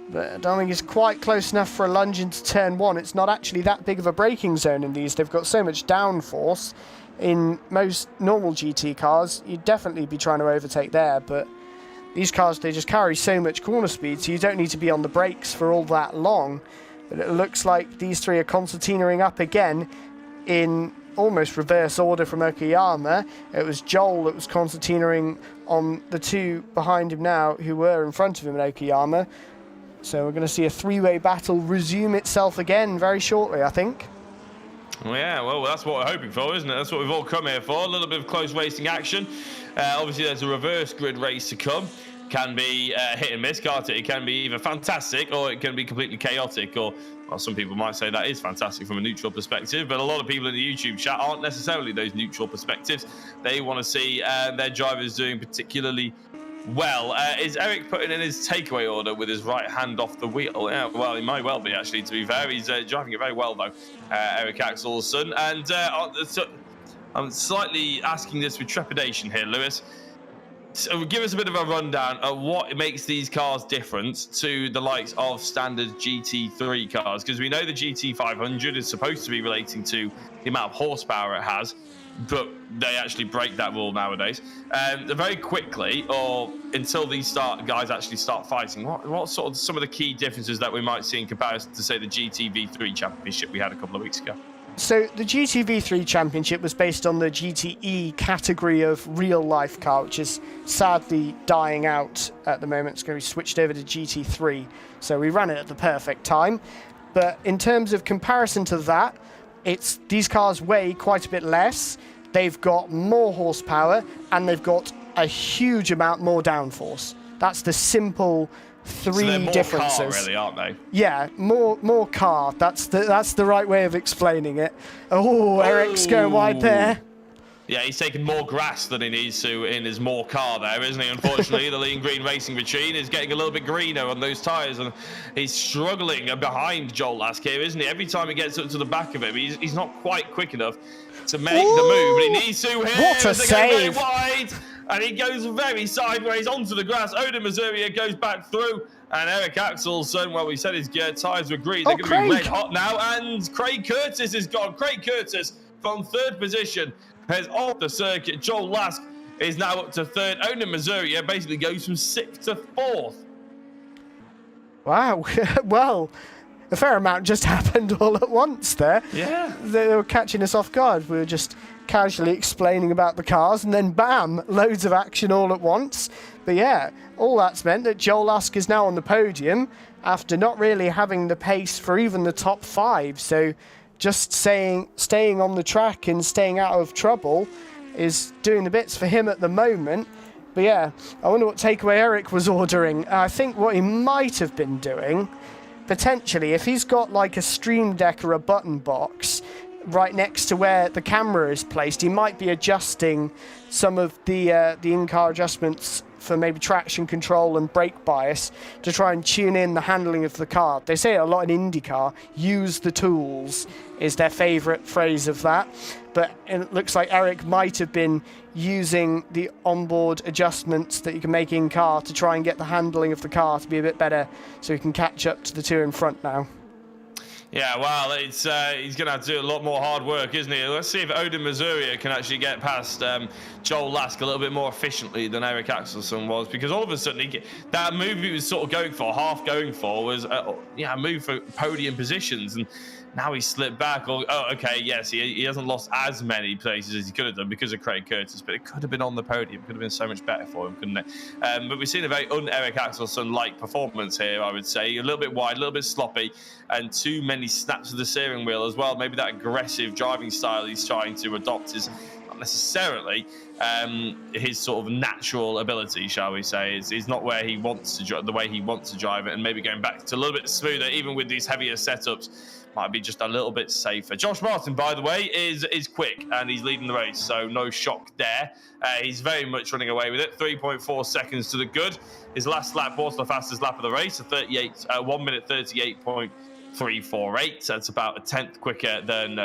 but I don't think he's quite close enough for a lunge into turn 1. It's not actually that big of a braking zone in these. They've got so much downforce. In most normal GT cars, you'd definitely be trying to overtake there, but these cars, they just carry so much corner speed, so you don't need to be on the brakes for all that long. But it looks like these three are concertinaing up again in almost reverse order from Okayama. It was Joel that was concertinaing on the two behind him now, who were in front of him in Okayama. So we're going to see a three-way battle resume itself again very shortly, I think. Yeah, well, that's what we're hoping for, isn't it? That's what we've all come here for. A little bit of close racing action. Obviously, there's a reverse grid race to come. Can be hit and miss, can't it? It can be either fantastic or it can be completely chaotic. Or, well, some people might say that is fantastic from a neutral perspective, but a lot of people in the YouTube chat aren't necessarily those neutral perspectives. They want to see their drivers doing particularly well. Is Eric putting in his takeaway order with his right hand off the wheel? Yeah, well, he might well be, actually, to be fair. He's driving it very well, though, Eric Axel's son. And so I'm slightly asking this with trepidation here, Lewis. So give us a bit of a rundown of what makes these cars different to the likes of standard GT3 cars, because we know the GT500 is supposed to be relating to the amount of horsepower it has, but they actually break that rule nowadays. Very quickly, or until these guys actually start fighting, what sort of some of the key differences that we might see in comparison to, say, the GTV3 Championship we had a couple of weeks ago? So the GTV3 Championship was based on the GTE category of real-life car, which is sadly dying out at the moment. It's going to be switched over to GT3, so we ran it at the perfect time. But in terms of comparison to that, these cars weigh quite a bit less, they've got more horsepower, and they've got a huge amount more downforce. That's the simple three differences. Car, really, aren't they? Yeah, more car. That's the right way of explaining it. Oh, Eric's going wide there. Yeah, he's taking more grass than he needs to in his more car there, isn't he? Unfortunately, the lean green racing machine is getting a little bit greener on those tyres, and he's struggling behind Joel Lask here, isn't he? Every time he gets up to the back of him, he's not quite quick enough to make the move, but he needs to here. What a save! Very wide, and he goes very sideways onto the grass. Odin Mazuria goes back through, and Eric Axelsson, well, we said his tyres were green. They're going to be red hot now, and Craig Curtis is gone. Craig Curtis from third position has off the circuit. Joel Lask is now up to third. Odin Mazuria basically goes from 6th to 4th. Wow. Well, a fair amount just happened all at once there. Yeah. They were catching us off guard. We were just casually explaining about the cars, and then bam, loads of action all at once. But yeah, all that's meant that Joel Lask is now on the podium after not really having the pace for even the top 5. So just staying on the track and staying out of trouble is doing the bits for him at the moment. But yeah, I wonder what takeaway Eric was ordering. I think what he might have been doing, potentially, if he's got like a Stream Deck or a button box right next to where the camera is placed, he might be adjusting some of the in-car adjustments for maybe traction control and brake bias to try and tune in the handling of the car. They say a lot in IndyCar, use the tools is their favourite phrase of that. But it looks like Eric might have been using the onboard adjustments that you can make in car to try and get the handling of the car to be a bit better so he can catch up to the two in front now. Yeah, well, it's he's going to have to do a lot more hard work, isn't he? Let's see if Odin Mazuria can actually get past Joel Lask a little bit more efficiently than Eric Axelsson was, because all of a sudden that move he was sort of half going for was a move for podium positions, and now he's slipped back. Okay, yes, he hasn't lost as many places as he could have done because of Craig Curtis, but it could have been on the podium. It could have been so much better for him, couldn't it? But we've seen a very un-Eric Axelsson-like performance here, I would say. A little bit wide, a little bit sloppy, and too many snaps of the steering wheel as well. Maybe that aggressive driving style he's trying to adopt is not necessarily his sort of natural ability, shall we say. Is not where he wants to the way he wants to drive it, and maybe going back to a little bit smoother, even with these heavier setups, might be just a little bit safer. Josh Martin, by the way, is quick, and he's leading the race, so no shock there. He's very much running away with it. 3.4 seconds to the good. His last lap was the fastest lap of the race, a 1 minute 38.348. That's about 2 tenths quicker than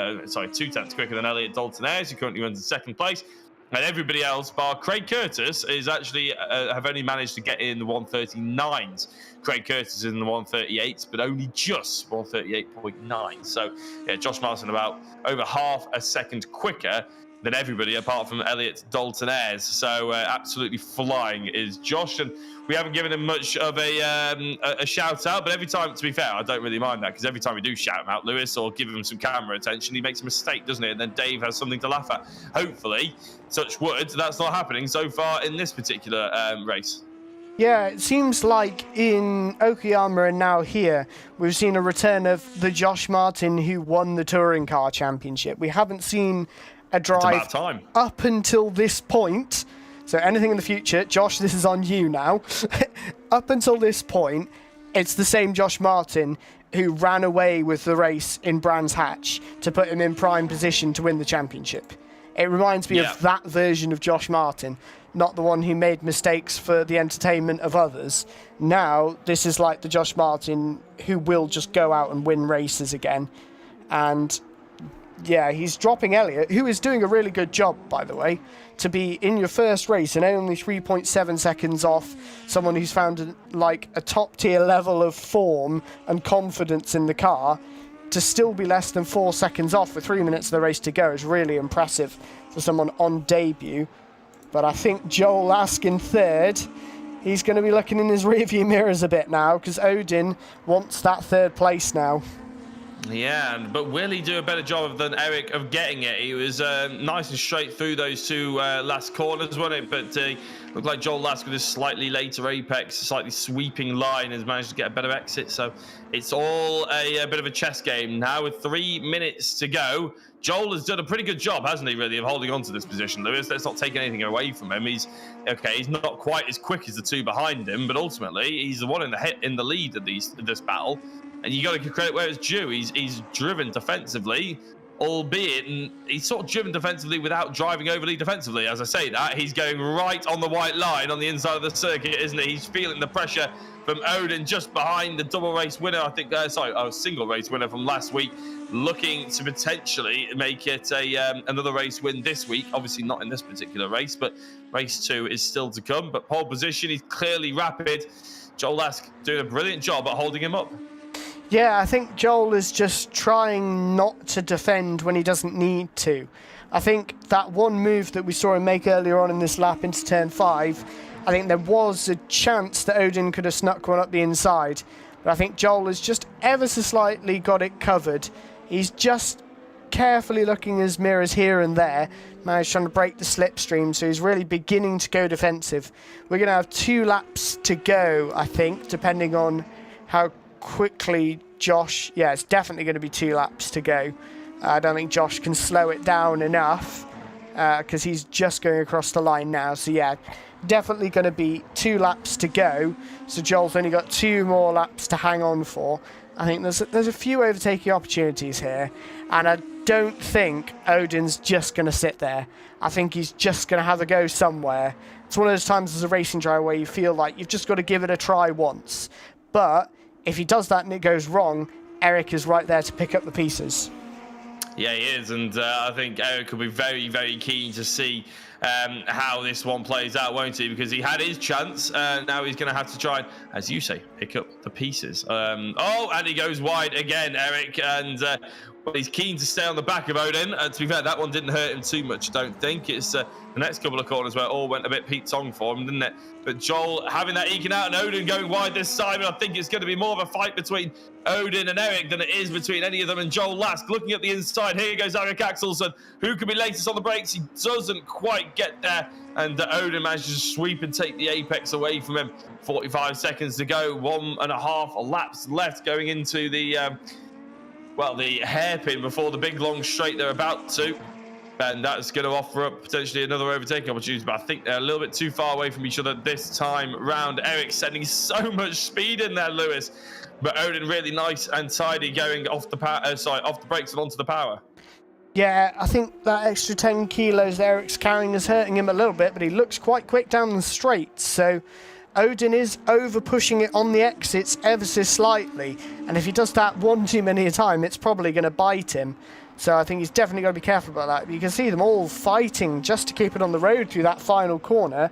Elliot Dalton-Ayres, who currently runs in second place. And everybody else, bar Craig Curtis, is actually have only managed to get in the 139s. Craig Curtis is in the 138s, but only just 138.9. So, yeah, Josh Martin about over half a second quicker than everybody apart from Elliot Dalton-Ayres. So, absolutely flying is Josh. And we haven't given him much of a shout out, but every time, to be fair, I don't really mind that, because every time we do shout him out, Lewis, or give him some camera attention, he makes a mistake, doesn't he? And then Dave has something to laugh at. Hopefully, touch wood, that's not happening so far in this particular race. Yeah, it seems like in Okayama and now here, we've seen a return of the Josh Martin who won the Touring Car Championship. We haven't seen a drive up until this point. So anything in the future, Josh, this is on you now. Up until this point, it's the same Josh Martin who ran away with the race in Brands Hatch to put him in prime position to win the championship. It reminds me of that version of Josh Martin, not the one who made mistakes for the entertainment of others. Now, this is like the Josh Martin who will just go out and win races again. And yeah, he's dropping Elliot, who is doing a really good job, by the way, to be in your first race and only 3.7 seconds off someone who's found a top-tier level of form and confidence in the car. To still be less than 4 seconds off with 3 minutes of the race to go is really impressive for someone on debut. But I think Joel Lask in third, he's going to be looking in his rearview mirrors a bit now, because Odin wants that third place now. Yeah, but will he do a better job than Eric of getting it? He was nice and straight through those two last corners, wasn't it? But looked like Joel Lask with a slightly later apex, slightly sweeping line, has managed to get a better exit. So it's all a bit of a chess game now with 3 minutes to go. Joel has done a pretty good job, hasn't he, really, of holding on to this position, Lewis? Let's not take anything away from him. He's not quite as quick as the two behind him, but ultimately he's the one in the lead of this battle. And you got to give credit where it's due. He's driven defensively, albeit he's sort of driven defensively without driving overly defensively. As I say that, he's going right on the white line on the inside of the circuit, isn't he? He's feeling the pressure from Odin just behind the double race winner. I think, single race winner from last week, looking to potentially make it another race win this week. Obviously not in this particular race, but race 2 is still to come. But pole position, he's clearly rapid. Joel Lask doing a brilliant job at holding him up. Yeah, I think Joel is just trying not to defend when he doesn't need to. I think that one move that we saw him make earlier on in this lap into turn 5, I think there was a chance that Odin could have snuck one up the inside. But I think Joel has just ever so slightly got it covered. He's just carefully looking at his mirrors here and there, managed trying to break the slipstream, so he's really beginning to go defensive. We're going to have 2 laps to go, I think, depending on how quickly Josh... Yeah, it's definitely going to be 2 laps to go. I don't think Josh can slow it down enough because he's just going across the line now. So yeah, definitely going to be 2 laps to go. So Joel's only got 2 more laps to hang on for. I think there's a few overtaking opportunities here, and I don't think Odin's just going to sit there. I think he's just going to have a go somewhere. It's one of those times as a racing driver where you feel like you've just got to give it a try once. But if he does that and it goes wrong, Eric is right there to pick up the pieces. Yeah, he is, and I think Eric will be very, very keen to see how this one plays out, won't he? Because he had his chance, now he's going to have to try and, as you say, pick up the pieces. And he goes wide again, Eric, and he's keen to stay on the back of Odin. To be fair, that one didn't hurt him too much, I don't think. It's the next couple of corners where it all went a bit Pete Tong for him, didn't it? But Joel having that eking out and Odin going wide this time, and I think it's going to be more of a fight between Odin and Eric than it is between any of them and Joel Lask. Looking at the inside, here goes Eric Axelsson, who could be latest on the brakes. He doesn't quite get there, and Odin manages to sweep and take the apex away from him. 45 seconds to go, 1.5 laps left going into the the hairpin before the big long straight they're about to. And that's going to offer up potentially another overtaking opportunity, but I think they're a little bit too far away from each other this time round. Eric sending so much speed in there, Lewis, but Odin really nice and tidy going off the off the brakes and onto the power. Yeah, I think that extra 10 kilos Eric's carrying is hurting him a little bit, but he looks quite quick down the straight, so Odin is over pushing it on the exits ever so slightly, and if he does that one too many a time, it's probably going to bite him. So I think he's definitely got to be careful about that. You can see them all fighting just to keep it on the road through that final corner.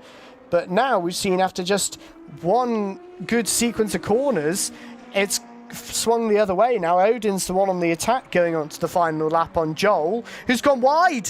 But now we've seen after just one good sequence of corners, it's swung the other way. Now Odin's the one on the attack going on to the final lap on Joel, who's gone wide.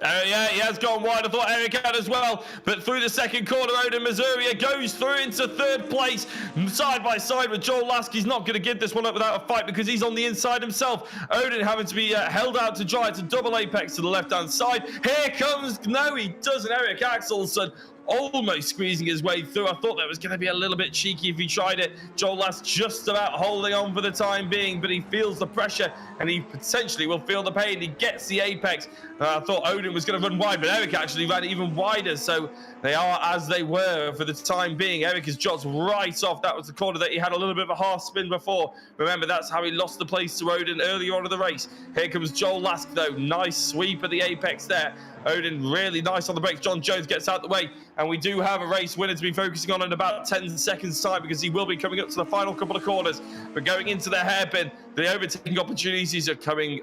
Yeah, he has gone wide. I thought Eric had as well. But through the second corner, Odin Masuria goes through into 3rd place, side by side with Joel Lask. He's not going to give this one up without a fight because he's on the inside himself. Odin having to be held out to dry. It's a double apex to the left-hand side. Here comes, no, he doesn't, Eric Axelsson. Almost squeezing his way through. I thought that was going to be a little bit cheeky if he tried it. Joel Lask just about holding on for the time being, but he feels the pressure and he potentially will feel the pain. He gets the apex. I thought Odin was going to run wide, but Eric actually ran even wider, so they are as they were for the time being. Eric has dropped right off. That was the corner that he had a little bit of a half spin before. Remember, that's how he lost the place to Odin earlier on in the race. Here comes Joel Lask, though. Nice sweep at the apex there. Odin really nice on the brakes. John Jones gets out the way, and we do have a race winner to be focusing on in about 10 seconds time because he will be coming up to the final couple of corners. But going into the hairpin, the overtaking opportunities are coming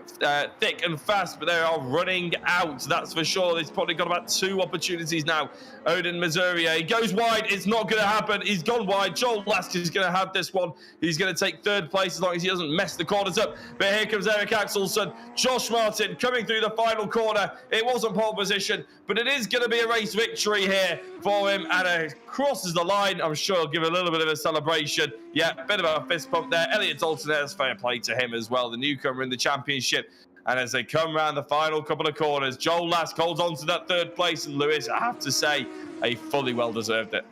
thick and fast, but they are running out, that's for sure. They've probably got about 2 opportunities now. Odin Masuria, he goes wide. It's not going to happen. He's gone wide. Joel Lask is going to have this one. He's going to take 3rd place as long as he doesn't mess the corners up. But here comes Eric Axelsson. Josh Martin coming through the final corner. It wasn't pole position, but it is going to be a race victory here for him, and crosses the line. I'm sure he'll give a little bit of a celebration. Yeah, a bit of a fist pump there. Elliot Dalton, there's fair play to him as well, the newcomer in the championship. And as they come around the final couple of corners, Joel Lask holds on to that third place. And Lewis, I have to say, he fully well deserved it.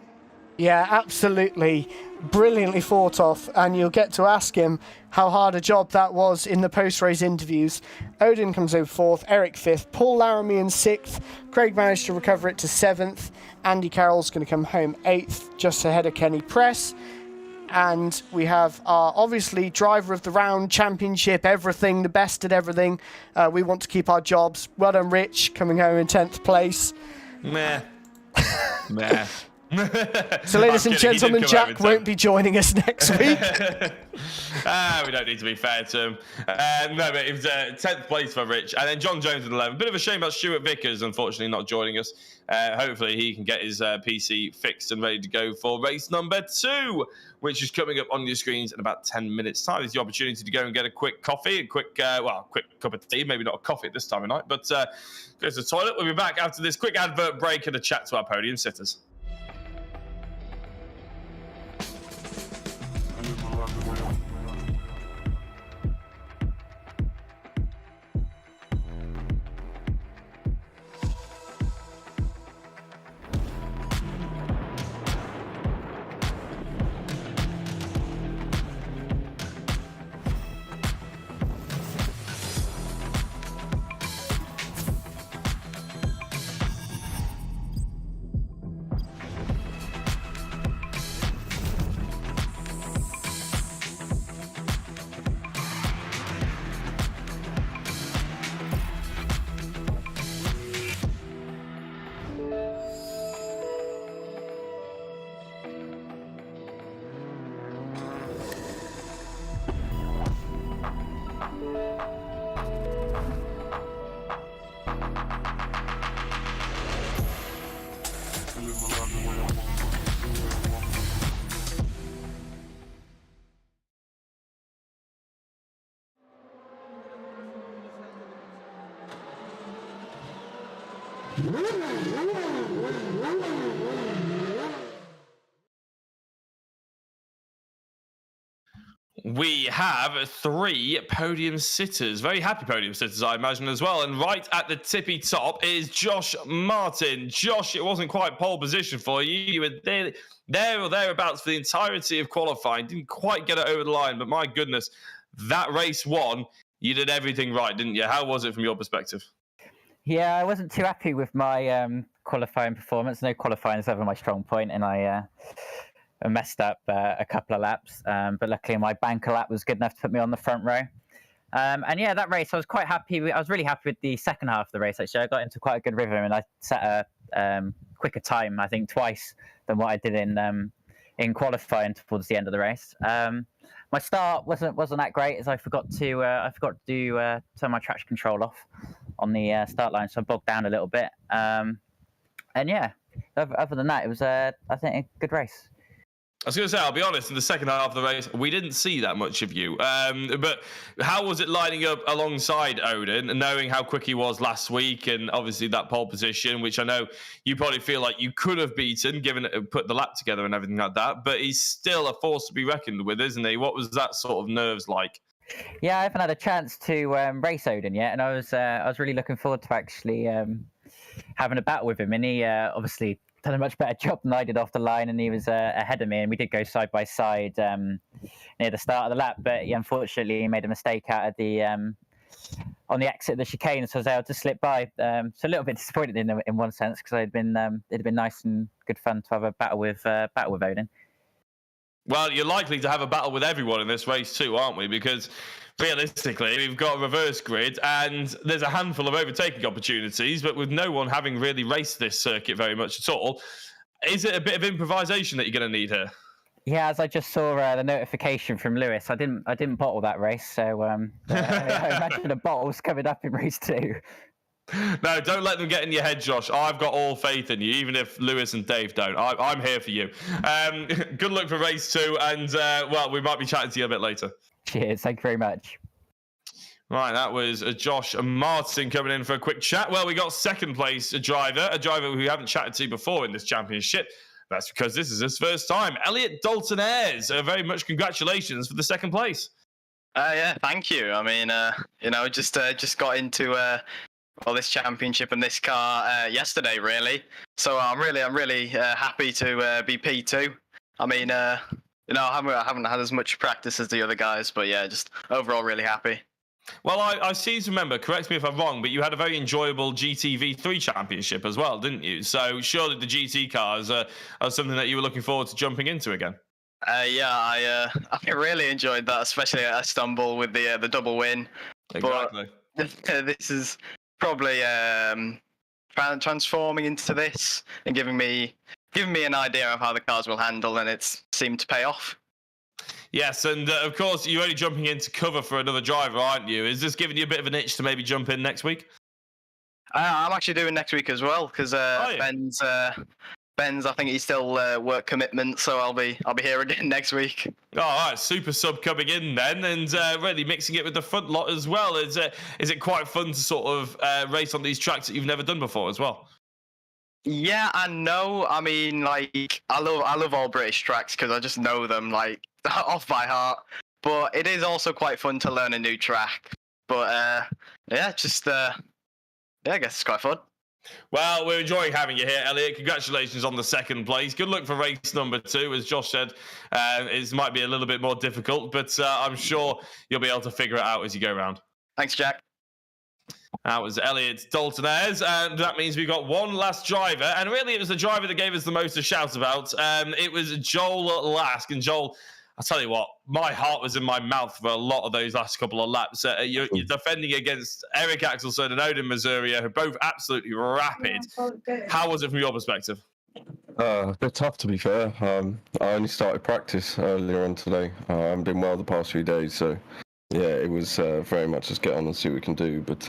Yeah, absolutely. Brilliantly fought off. And you'll get to ask him how hard a job that was in the post-race interviews. Odin comes over 4th, Eric 5th, Paul Laramie in 6th. Craig managed to recover it to 7th. Andy Carroll's going to come home 8th, just ahead of Kenny Press. And we have our, obviously, driver of the round, championship, everything, the best at everything. We want to keep our jobs. Well done, Rich, coming home in 10th place. Meh. Meh. So, ladies and gentlemen, Jack won't be joining us next week. We don't need to be fair to him. No, but it was 10th place for Rich. And then John Jones at 11. Bit of a shame about Stuart Vickers, unfortunately, not joining us. Hopefully, he can get his PC fixed and ready to go for race number 2, which is coming up on your screens in about 10 minutes' time. It's the opportunity to go and get a quick coffee, a quick cup of tea. Maybe not a coffee at this time of night, but go to the toilet. We'll be back after this quick advert break and a chat to our podium sitters. We have 3 podium sitters. Very happy podium sitters, I imagine, as well. And right at the tippy top is Josh Martin. Josh, it wasn't quite pole position for you. You were there or thereabouts for the entirety of qualifying. Didn't quite get it over the line, but my goodness, that race 1, you did everything right, didn't you? How was it from your perspective? Yeah, I wasn't too happy with my qualifying performance. No, qualifying is ever my strong point, and I messed up a couple of laps. But luckily, my banker lap was good enough to put me on the front row. And yeah, that race, I was quite happy. I was really happy with the second half of the race, actually. I got into quite a good rhythm, and I set a quicker time, I think, twice than what I did in qualifying towards the end of the race. My start wasn't that great, as I forgot to turn my traction control off on the start line, so I bogged down a little bit. And yeah, other than that, it was I think a good race. I was going to say, I'll be honest, in the second half of the race, we didn't see that much of you. But how was it lining up alongside Odin, and knowing how quick he was last week, and obviously that pole position, which I know you probably feel like you could have beaten, given it, put the lap together and everything like that, but he's still a force to be reckoned with, isn't he? What was that sort of nerves like? Yeah, I haven't had a chance to race Odin yet, and I was really looking forward to actually having a battle with him, and he obviously done a much better job than I did off the line, and he was ahead of me, and we did go side by side near the start of the lap, but unfortunately he made a mistake out of the on the exit of the chicane, so I was able to slip by. So a little bit disappointed in one sense, because it'd been nice and good fun to have a battle with Odin. Well, you're likely to have a battle with everyone in this race too, aren't we? Because realistically, we've got a reverse grid and there's a handful of overtaking opportunities, but with no one having really raced this circuit very much at all, is it a bit of improvisation that you're going to need here? Yeah, as I just saw the notification from Lewis, I didn't bottle that race, so I imagine the bottle's coming up in race 2. No, don't let them get in your head, Josh. I've got all faith in you, even if Lewis and Dave don't. I'm here for you. Good luck for race 2, and well, we might be chatting to you a bit later. Cheers, thank you very much. Right, that was Josh Martin coming in for a quick chat. Well, we got second place a driver who we haven't chatted to before in this championship. That's because this is his first time. Elliot Dalton-Ayres, very much congratulations for the second place. Yeah, thank you. I mean, just got into this championship and this car yesterday, really. So I'm really happy to be P2. I mean, I haven't had as much practice as the other guys, but yeah, just overall really happy. Well, I seem to remember, correct me if I'm wrong, but you had a very enjoyable GT3 championship as well, didn't you? So surely the GT cars are something that you were looking forward to jumping into again. I really enjoyed that, especially at Istanbul with the double win. Exactly. But this is probably transforming into this and giving me an idea of how the cars will handle, and it's seemed to pay off. Yes, and of course, you're only jumping in to cover for another driver, aren't you? Is this giving you a bit of an itch to maybe jump in next week? I'm actually doing next week as well, because Ben's, I think he's still work commitment, so I'll be here again next week. All right, super sub coming in then, and really mixing it with the front lot as well. Is it quite fun to sort of race on these tracks that you've never done before as well? Yeah, I know. I mean, like, I love all British tracks because I just know them like off by heart. But it is also quite fun to learn a new track. But I guess it's quite fun. Well, we're enjoying having you here, Elliot. Congratulations on the second place. Good luck for race number 2. As Josh said, it might be a little bit more difficult, but I'm sure you'll be able to figure it out as you go around. Thanks, Jack. That was Elliot Dalton-Ayres, and that means we've got one last driver, and really it was the driver that gave us the most to shout about. It was Joel Lask, and Joel, I'll tell you what, my heart was in my mouth for a lot of those last couple of laps. You're defending against Eric Axelson and Odin Missouri, who are both absolutely rapid. How was it from your perspective? A bit tough, to be fair. I only started practice earlier on today. I haven't been well the past few days, so yeah, it was very much just get on and see what we can do. But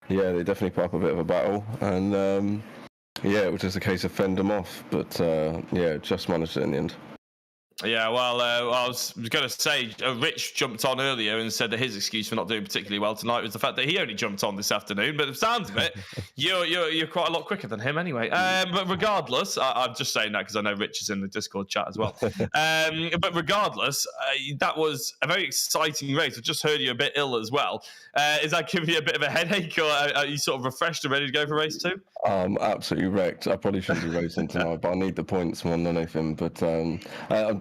yeah, they definitely put up a bit of a battle, and yeah, it was just a case of fend them off. But yeah, just managed it in the end. Yeah, well, I was going to say, Rich jumped on earlier and said that his excuse for not doing particularly well tonight was the fact that he only jumped on this afternoon. But the sounds of it, you're quite a lot quicker than him anyway. But regardless, I'm just saying that because I know Rich is in the Discord chat as well. But regardless, that was a very exciting race. I just heard you a bit ill as well. Is that giving you a bit of a headache, or are you sort of refreshed and ready to go for race 2? Absolutely wrecked. I probably shouldn't be racing tonight, but I need the points more than anything. But I'm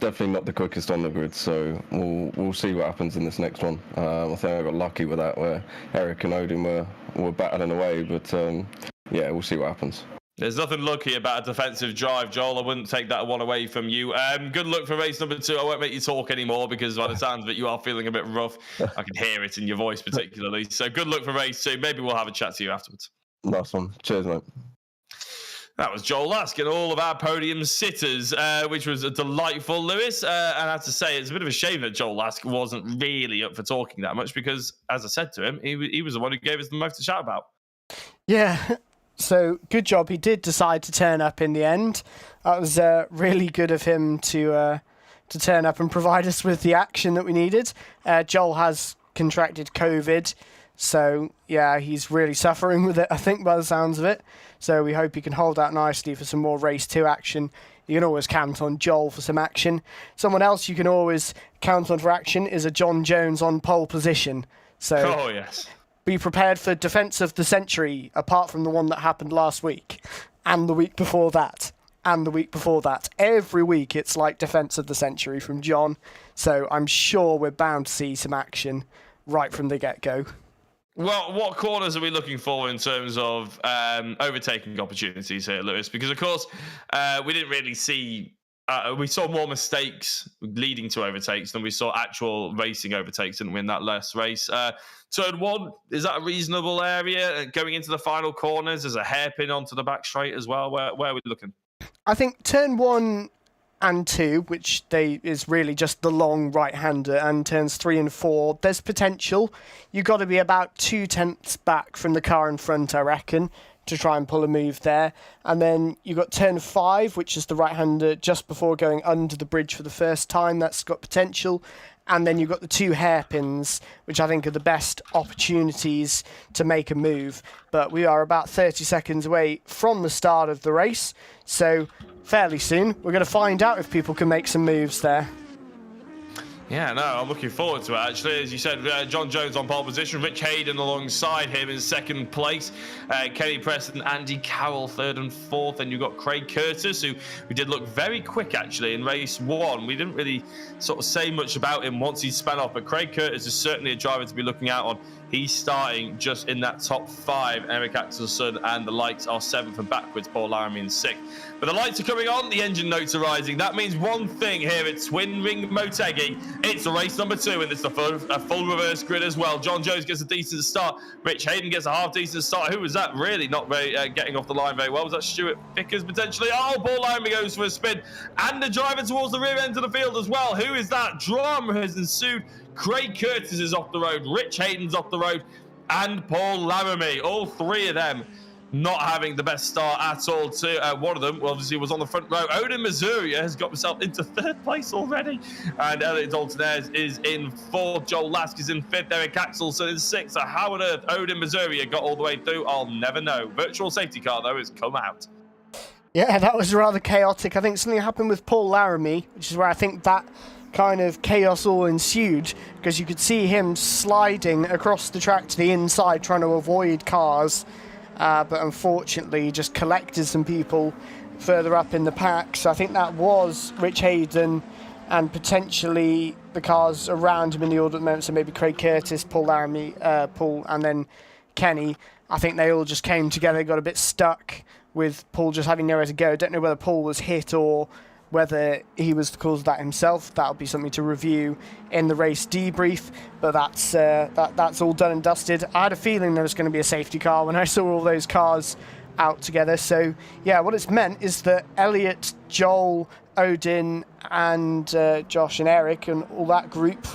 definitely not the quickest on the grid, so we'll see what happens in this next one. I think I got lucky with that, where Eric and Odin were battling away, but yeah, we'll see what happens. There's nothing lucky about a defensive drive, Joel. I wouldn't take that one away from you. Good luck for race number 2. I won't make you talk anymore because by the sounds of it, you are feeling a bit rough. I can hear it in your voice particularly. So good luck for race 2. Maybe we'll have a chat to you afterwards. Nice one. Cheers, mate. That was Joel Lask and all of our podium sitters, which was a delightful, Lewis. And I have to say, it's a bit of a shame that Joel Lask wasn't really up for talking that much because, as I said to him, he was the one who gave us the most to shout about. Yeah, so good job. He did decide to turn up in the end. That was really good of him to turn up and provide us with the action that we needed. Joel has contracted COVID, so yeah, he's really suffering with it, I think, by the sounds of it. So we hope he can hold out nicely for some more race 2 action. You can always count on Joel for some action. Someone else you can always count on for action is a John Jones on pole position. So oh, yes. Be prepared for defence of the century, apart from the one that happened last week, and the week before that, and the week before that. Every week it's like defence of the century from John. So I'm sure we're bound to see some action right from the get-go. Well, what corners are we looking for in terms of overtaking opportunities here, Lewis? Because, of course, we didn't really see... we saw more mistakes leading to overtakes than we saw actual racing overtakes, didn't we, in that last race? Turn 1, is that a reasonable area? Going into the final corners, there's a hairpin onto the back straight as well. Where are we looking? I think turn 1 and 2, which is really just the long right-hander, and turns 3 and 4, there's potential. You've got to be about 2/10 back from the car in front, I reckon, to try and pull a move there. And then you've got turn 5, which is the right-hander just before going under the bridge for the first time. That's got potential. and then you've got the 2 hairpins, which I think are the best opportunities to make a move. But we are about 30 seconds away from the start of the race, so fairly soon we're going to find out if people can make some moves there. Yeah, no, I'm looking forward to it, actually. As you said, John Jones on pole position, Rich Hayden alongside him in second place, Kenny Preston, Andy Carroll third and fourth, and you've got Craig Curtis, who did look very quick, actually, in race 1. We didn't really sort of say much about him once he spun off, but Craig Curtis is certainly a driver to be looking out on. He's starting just in that top 5. Eric Axelson and the lights are 7th and backwards, Paul Laramie in 6th. But the lights are coming on, the engine notes are rising. That means one thing here at Twin Ring Motegi. It's race number 2, and it's a full reverse grid as well. John Jones gets a decent start. Rich Hayden gets a half-decent start. Who was that really not very getting off the line very well? Was that Stuart Vickers potentially? Oh, Paul Laramie goes for a spin. And the driver towards the rear end of the field as well. Who is that? Drama has ensued. Craig Curtis is off the road, Rich Hayden's off the road, and Paul Laramie. All 3 of them not having the best start at all. One of them, obviously, was on the front row. Odin Missouri has got himself into 3rd place already. And Elliot Dalton is in 4th. Joel Lask is in 5th. Eric Axelson in 6th. So how on earth Odin Missouri got all the way through, I'll never know. Virtual safety car, though, has come out. Yeah, that was rather chaotic. I think something happened with Paul Laramie, which is where I think that kind of chaos all ensued, because you could see him sliding across the track to the inside trying to avoid cars, but unfortunately he just collected some people further up in the pack. So I think that was Rich Hayden and potentially the cars around him in the order at the moment, so maybe Craig Curtis, Paul Laramie, Paul, and then Kenny. I think they all just came together, got a bit stuck with Paul just having nowhere to go. Don't know whether Paul was hit or whether he was the cause of that himself. That'll be something to review in the race debrief, but that's all done and dusted. I had a feeling there was going to be a safety car when I saw all those cars out together. So yeah, what it's meant is that Elliot, Joel, Odin and Josh and Eric and all that group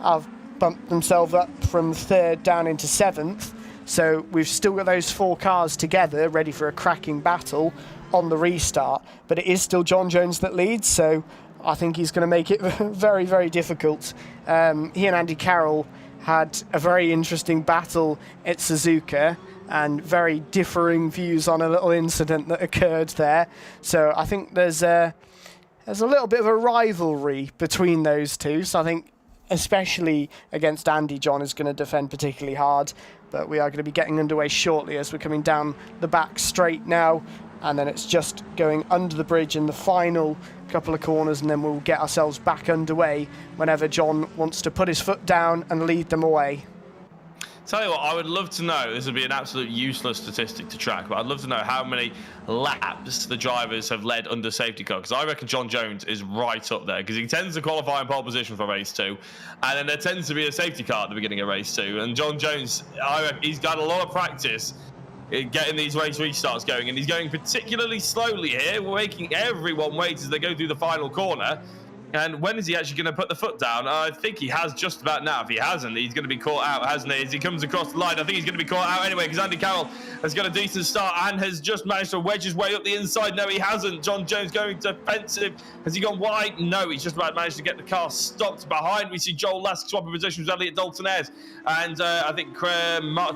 have bumped themselves up from 3rd down into 7th. So we've still got those 4 cars together ready for a cracking battle on the restart, but it is still John Jones that leads, so I think he's going to make it very, very difficult. He and Andy Carroll had a very interesting battle at Suzuka and very differing views on a little incident that occurred there. So I think there's a little bit of a rivalry between those two. So I think especially against Andy, John is going to defend particularly hard, but we are going to be getting underway shortly as we're coming down the back straight now. And then it's just going under the bridge in the final couple of corners, and then we'll get ourselves back underway whenever John wants to put his foot down and lead them away. Tell you what, I would love to know, this would be an absolute useless statistic to track, but I'd love to know how many laps the drivers have led under safety car, because I reckon John Jones is right up there, because he tends to qualify in pole position for race 2, and then there tends to be a safety car at the beginning of race 2, and John Jones, I reckon he's got a lot of practice getting these race restarts going, and he's going particularly slowly here, making everyone wait as they go through the final corner. And when is he actually going to put the foot down? I think he has just about now. If he hasn't, he's going to be caught out, hasn't he? As he comes across the line, I think he's going to be caught out anyway, because Andy Carroll has got a decent start and has just managed to wedge his way up the inside. No, he hasn't. John Jones going defensive. Has he gone wide? No, he's just about managed to get the car stopped behind. We see Joel Lask swapping positions with Elliot Dalton Ayres. And I think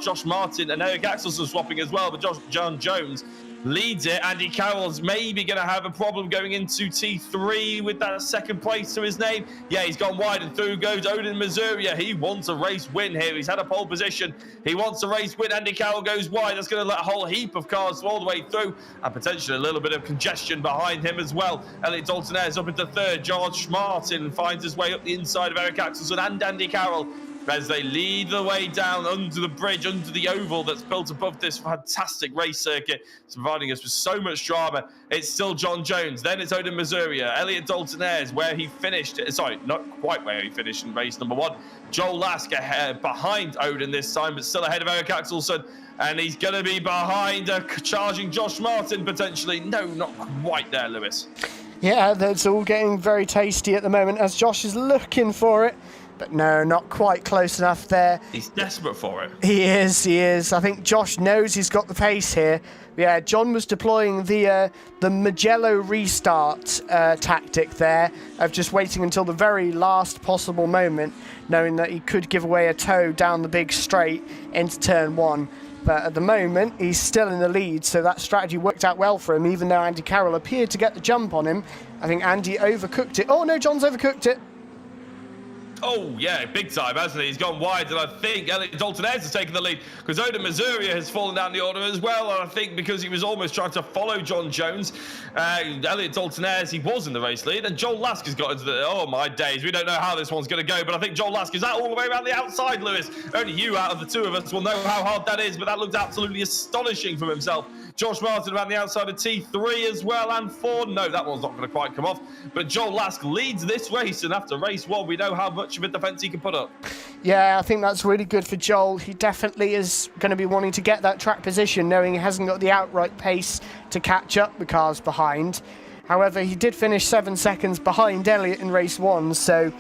Josh Martin and Eric Axelson swapping as well. But John Jones leads it. Andy Carroll's maybe going to have a problem going into T3 with that second place to his name. Yeah, he's gone wide, and through goes Odin Missouri. He wants a race win here. He's had a pole position. He wants a race win. Andy Carroll goes wide. That's going to let a whole heap of cars all the way through, and potentially a little bit of congestion behind him as well. Elliot Dalton Ayres up into 3rd. George Martin finds his way up the inside of Eric Axelson and Andy Carroll as they lead the way down under the bridge, under the oval that's built above this fantastic race circuit. It's providing us with so much drama. It's still John Jones. Then it's Odin Missouri. Elliot Dalton Ayres, where he finished. Sorry, not quite where he finished in race number 1. Joel Lask ahead, behind Odin this time, but still ahead of Eric Axelson. And he's going to be behind charging Josh Martin, potentially. No, not quite there, Lewis. Yeah, that's all getting very tasty at the moment as Josh is looking for it. But no, not quite close enough there. He's desperate for it. He is. I think Josh knows he's got the pace here. Yeah, John was deploying the Mugello restart tactic there, of just waiting until the very last possible moment, knowing that he could give away a toe down the big straight into turn 1. But at the moment, he's still in the lead, so that strategy worked out well for him, even though Andy Carroll appeared to get the jump on him. I think Andy overcooked it. Oh no, John's overcooked it. Oh, yeah, big time, hasn't he? He's gone wide, and I think Elliot Dalton-Ayres has taken the lead because Odin Missouri has fallen down the order as well, and I think because he was almost trying to follow John Jones, Elliot Dalton-Ayres, he was in the race lead, and Joel Lask has got into the... Oh, my days. We don't know how this one's going to go, but I think Joel Lask is out all the way around the outside, Lewis. Only you out of the two of us will know how hard that is, but that looked absolutely astonishing from himself. Josh Martin around the outside of T3 as well, and 4. No, that one's not going to quite come off. But Joel Lask leads this race, and after race 1, we know how much of a defence he can put up. Yeah, I think that's really good for Joel. He definitely is going to be wanting to get that track position, knowing he hasn't got the outright pace to catch up the cars behind. However, he did finish 7 seconds behind Elliot in race 1, so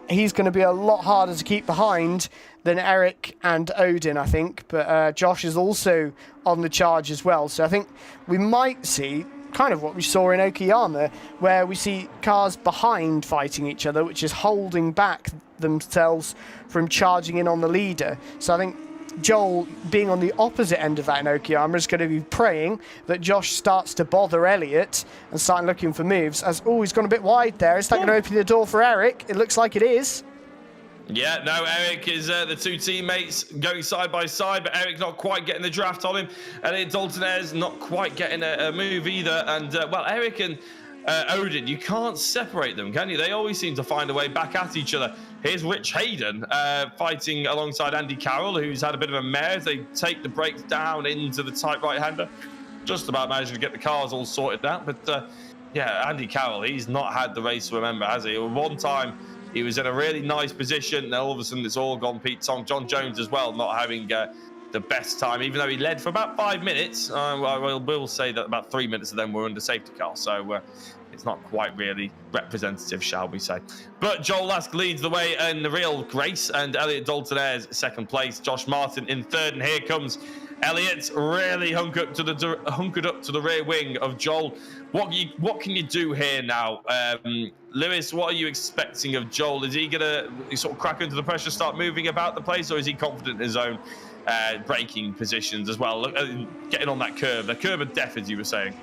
he's going to be a lot harder to keep behind than Eric and Odin, I think. But Josh is also on the charge as well. So I think we might see kind of what we saw in Okayama, where we see cars behind fighting each other, which is holding back themselves from charging in on the leader. So I think Joel, being on the opposite end of that in Okayama, is going to be praying that Josh starts to bother Elliot and start looking for moves. As he's gone a bit wide there. Is that going to open the door for Eric? It looks like it is. Yeah, no, Eric is the two teammates going side by side, but Eric not quite getting the draft on him. Elliot Dalton-Ayres not quite getting a move either. And, well, Eric and Odin, you can't separate them, can you? They always seem to find a way back at each other. Here's Rich Hayden fighting alongside Andy Carroll, who's had a bit of a mare as they take the brakes down into the tight right-hander. Just about managing to get the cars all sorted out. But, yeah, Andy Carroll, he's not had the race to remember, has he? One time, he was in a really nice position. Now all of a sudden, it's all gone Pete Tong. John Jones as well, not having the best time, even though he led for about 5 minutes. We'll say that about 3 minutes of them were under safety car. So it's not quite really representative, shall we say. But Joel Lask leads the way in the real grace, and Elliot Dalton-Ayres second place. Josh Martin in third, and here comes Elliot, really hunkered up to the rear wing of Joel. What can you do here now? Lewis, what are you expecting of Joel? Is he going to sort of crack into the pressure, start moving about the place, or is he confident in his own braking positions as well? Look, getting on that curve. The curve of death, as you were saying.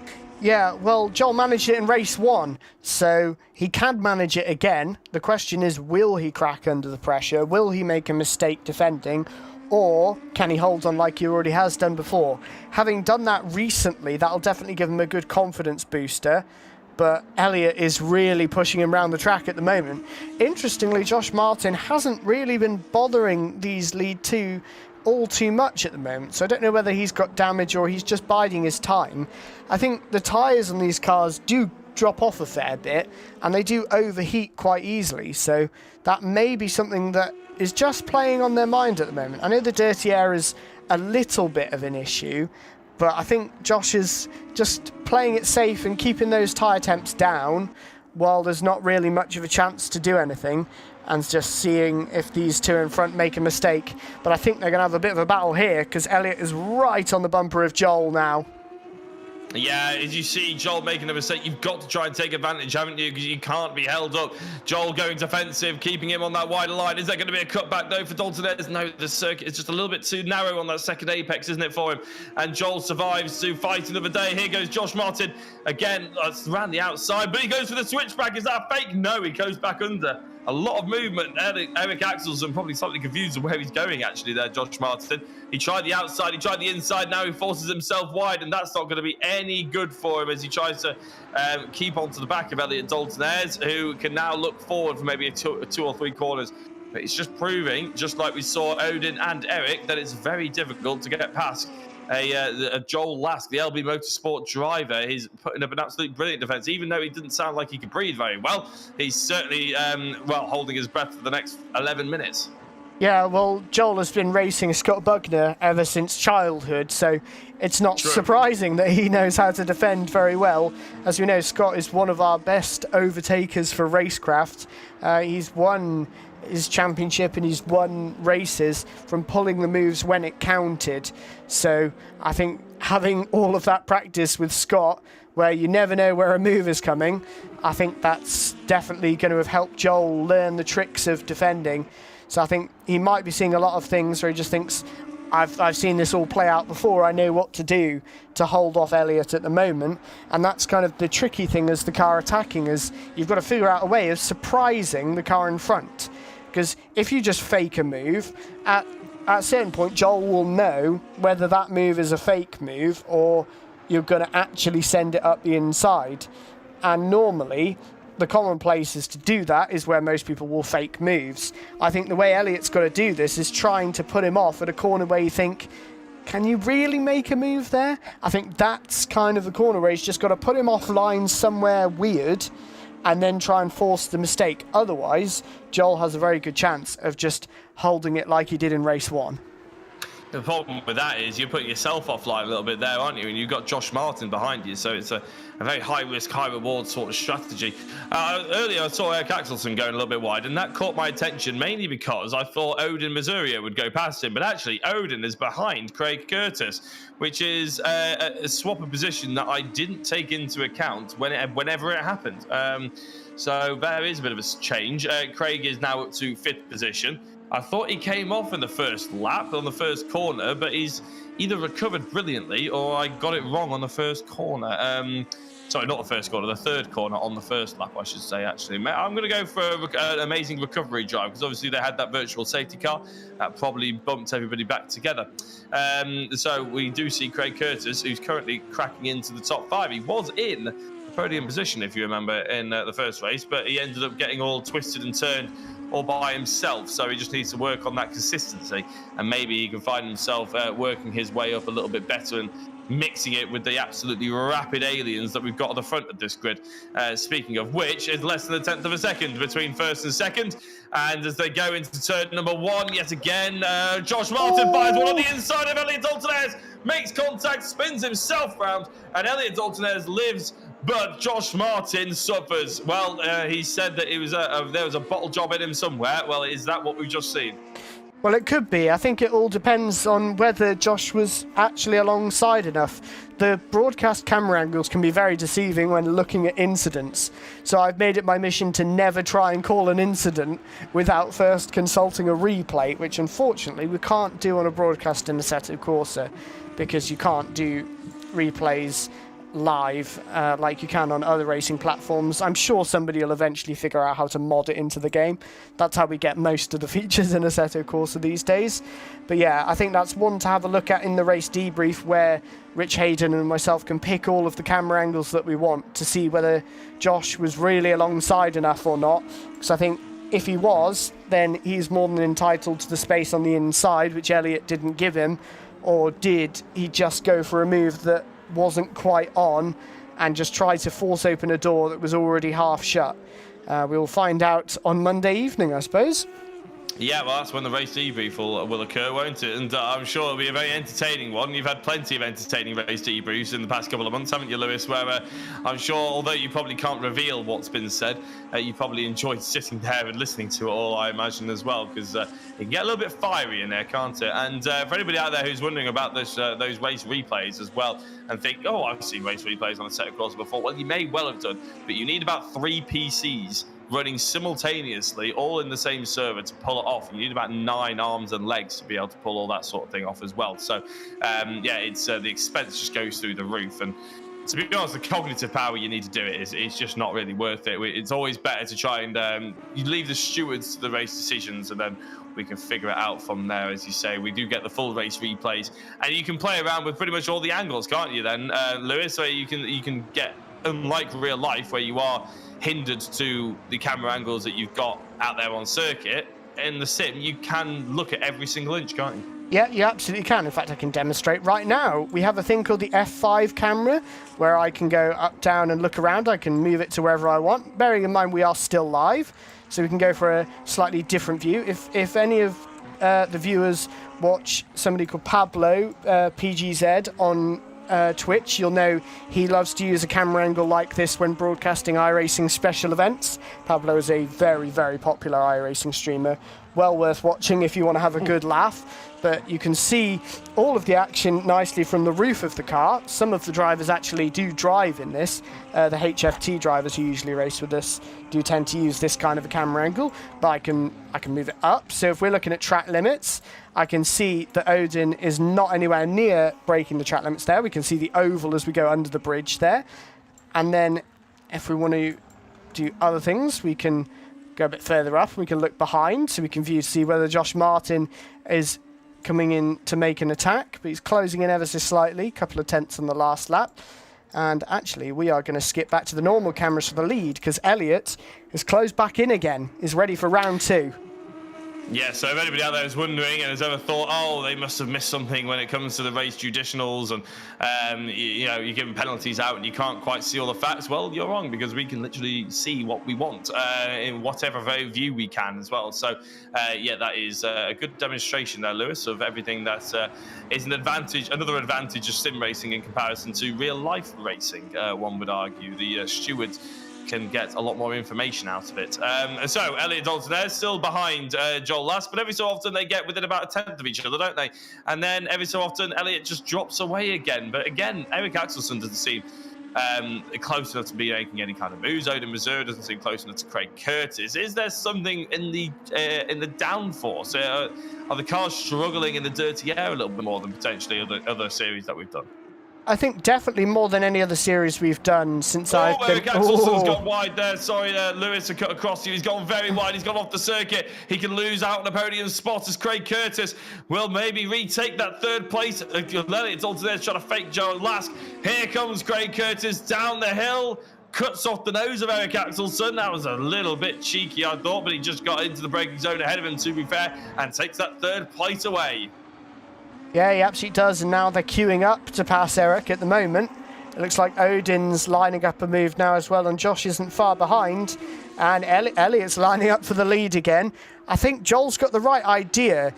Yeah, well, Joel managed it in race 1, so he can manage it again. The question is, will he crack under the pressure? Will he make a mistake defending? Or can he hold on like he already has done before? Having done that recently, that'll definitely give him a good confidence booster. But Elliot is really pushing him around the track at the moment. Interestingly, Josh Martin hasn't really been bothering these lead 2 all too much at the moment. So I don't know whether he's got damage or he's just biding his time. I think the tyres on these cars do drop off a fair bit, and they do overheat quite easily. So that may be something that is just playing on their mind at the moment. I know the dirty air is a little bit of an issue, but I think Josh is just playing it safe and keeping those tyre temps down while there's not really much of a chance to do anything, and just seeing if these two in front make a mistake. But I think they're going to have a bit of a battle here, because Elliot is right on the bumper of Joel now. Yeah, as you see Joel making a mistake, you've got to try and take advantage, haven't you? Because you can't be held up. Joel going defensive, keeping him on that wider line. Is there going to be a cutback, though, for Dalton-Ayres? No, the circuit is just a little bit too narrow on that second apex, isn't it, for him? And Joel survives to fight another day. Here goes Josh Martin. Again, around the outside, but he goes for the switchback. Is that a fake? No, he goes back under. A lot of movement. Eric Axelson probably slightly confused of where he's going, actually, there, Josh Martin. He tried the outside, he tried the inside, now he forces himself wide, and that's not going to be any good for him as he tries to keep on to the back of Elliot Dalton-Ayres, who can now look forward for maybe a two or three corners. But it's just proving, just like we saw Odin and Eric, that it's very difficult to get past a Joel Lask, the LB Motorsport driver. He's putting up an absolutely brilliant defense, even though he didn't sound like he could breathe very well. He's certainly, holding his breath for the next 11 minutes. Yeah, well, Joel has been racing Scott Bugner ever since childhood, so it's not surprising that he knows how to defend very well. As we know, Scott is one of our best overtakers for racecraft. He's won his championship and he's won races from pulling the moves when it counted. So I think having all of that practice with Scott, where you never know where a move is coming, I think that's definitely going to have helped Joel learn the tricks of defending. So I think he might be seeing a lot of things where he just thinks, I've seen this all play out before, I know what to do to hold off Elliott at the moment. And that's kind of the tricky thing as the car attacking, is you've got to figure out a way of surprising the car in front. Because if you just fake a move, at a certain point Joel will know whether that move is a fake move or you're going to actually send it up the inside. And normally the common place is to do that is where most people will fake moves. I think the way Elliott's got to do this is trying to put him off at a corner where you think, can you really make a move there? I think that's kind of the corner where he's just got to put him offline somewhere weird and then try and force the mistake. Otherwise, Joel has a very good chance of just holding it like he did in race 1. The problem with that is you're putting yourself offline a little bit there, aren't you? And you've got Josh Martin behind you, so it's a very high-risk, high-reward sort of strategy. Earlier, I saw Eric Axelson going a little bit wide, and that caught my attention mainly because I thought Odin Masuria would go past him, but actually Odin is behind Craig Curtis, which is a swap of position that I didn't take into account whenever it happened. So there is a bit of a change. Craig is now up to 5th position. I thought he came off in the first lap on the first corner, but he's either recovered brilliantly or I got it wrong on the first corner. Sorry, not the first corner, the third corner on the first lap, I should say, actually. I'm going to go for an amazing recovery drive because obviously they had that virtual safety car that probably bumped everybody back together. So we do see Craig Curtis, who's currently cracking into the top 5. He was in the podium position, if you remember, in the first race, but he ended up getting all twisted and turned all by himself, so he just needs to work on that consistency, and maybe he can find himself working his way up a little bit better and mixing it with the absolutely rapid aliens that we've got at the front of this grid. Speaking of which, it's less than a tenth of a second between first and second, and as they go into turn number 1 yet again, Josh Martin buys one on the inside of Elliott Daltonez, makes contact, spins himself round, and Elliott Daltonez lives, but Josh Martin suffers. Well, he said that it was there was a bottle job in him somewhere. Well, is that what we've just seen? Well, it could be. I think it all depends on whether Josh was actually alongside enough. The broadcast camera angles can be very deceiving when looking at incidents, so I've made it my mission to never try and call an incident without first consulting a replay, which unfortunately we can't do on a broadcast in Assetto Corsa, because you can't do replays live like you can on other racing platforms. I'm sure somebody will eventually figure out how to mod it into the game. That's how we get most of the features in Assetto Corsa these days. But yeah, I think that's one to have a look at in the race debrief, where Rich Hayden and myself can pick all of the camera angles that we want to see whether Josh was really alongside enough or not. Because I think if he was, then he's more than entitled to the space on the inside, which Elliott didn't give him. Or did he just go for a move that wasn't quite on and just try to force open a door that was already half shut? We'll find out on Monday evening, I suppose. Yeah, well, that's when the race debrief will occur, won't it? And I'm sure it'll be a very entertaining one. You've had plenty of entertaining race debriefs in the past couple of months, haven't you, Lewis? Where I'm sure, although you probably can't reveal what's been said, you probably enjoyed sitting there and listening to it all, I imagine, as well, because it can get a little bit fiery in there, can't it? And for anybody out there who's wondering about those race replays as well, and think, oh, I've seen race replays on a set of Corsa before. Well, you may well have done, but you need about 3 PCs running simultaneously, all in the same server, to pull it off. You need about 9 arms and legs to be able to pull all that sort of thing off as well. So, yeah, it's the expense just goes through the roof. And to be honest, the cognitive power you need to do it it's just not really worth it. It's always better to try and you leave the stewards to the race decisions, and then we can figure it out from there. As you say, we do get the full race replays, and you can play around with pretty much all the angles, can't you? Then, Lewis, so you can get, unlike real life where you are hindered to the camera angles that you've got out there on circuit, in the sim you can look at every single inch, can't you? Yeah, you absolutely can. In fact, I can demonstrate right now. We have a thing called the F5 camera, where I can go up, down, and look around. I can move it to wherever I want. Bearing in mind we are still live, so we can go for a slightly different view. If any of the viewers watch somebody called Pablo PGZ on Twitch, you'll know he loves to use a camera angle like this when broadcasting iRacing special events. Pablo is a very, very popular iRacing streamer. Well worth watching if you want to have a good laugh. But you can see all of the action nicely from the roof of the car. Some of the drivers actually do drive in this. The HFT drivers who usually race with us do tend to use this kind of a camera angle, but I can move it up. So if we're looking at track limits, I can see that Odin is not anywhere near breaking the track limits there. We can see the oval as we go under the bridge there. And then if we want to do other things, we can go a bit further up. We can look behind so we can see whether Josh Martin is coming in to make an attack, but he's closing in ever so slightly, couple of tenths on the last lap. And actually, we are going to skip back to the normal cameras for the lead because Elliott has closed back in again, is ready for round 2. Yeah, so if anybody out there is wondering and has ever thought, oh, they must have missed something when it comes to the race judicials and, you're giving penalties out and you can't quite see all the facts, well, you're wrong because we can literally see what we want in whatever view we can as well. So, that is a good demonstration there, Lewis, of everything that is an advantage, another advantage of sim racing in comparison to real-life racing, one would argue. The stewards can get a lot more information out of it. So Elliott Dalton there, still behind Joel Last, but every so often they get within about a tenth of each other, don't they? And then every so often Elliott just drops away again. But again, Eric Axelson doesn't seem close enough to be making any kind of moves. Odin Missouri doesn't seem close enough to Craig Curtis. Is there something in the downforce? Are the cars struggling in the dirty air a little bit more than potentially other series that we've done? I think definitely more than any other series we've done since I've been... Eric Axelson's gone wide there. Sorry, Lewis, to cut across you. He's gone very wide. He's gone off the circuit. He can lose out on the podium spot as Craig Curtis will maybe retake that third place. It's all there trying to fake Joe Lask. Here comes Craig Curtis down the hill. Cuts off the nose of Eric Axelson. That was a little bit cheeky, I thought, but he just got into the braking zone ahead of him, to be fair, and takes that third place away. Yeah, he absolutely does, and now they're queuing up to pass Eric at the moment. It looks like Odin's lining up a move now as well, and Josh isn't far behind. And Elliott's lining up for the lead again. I think Joel's got the right idea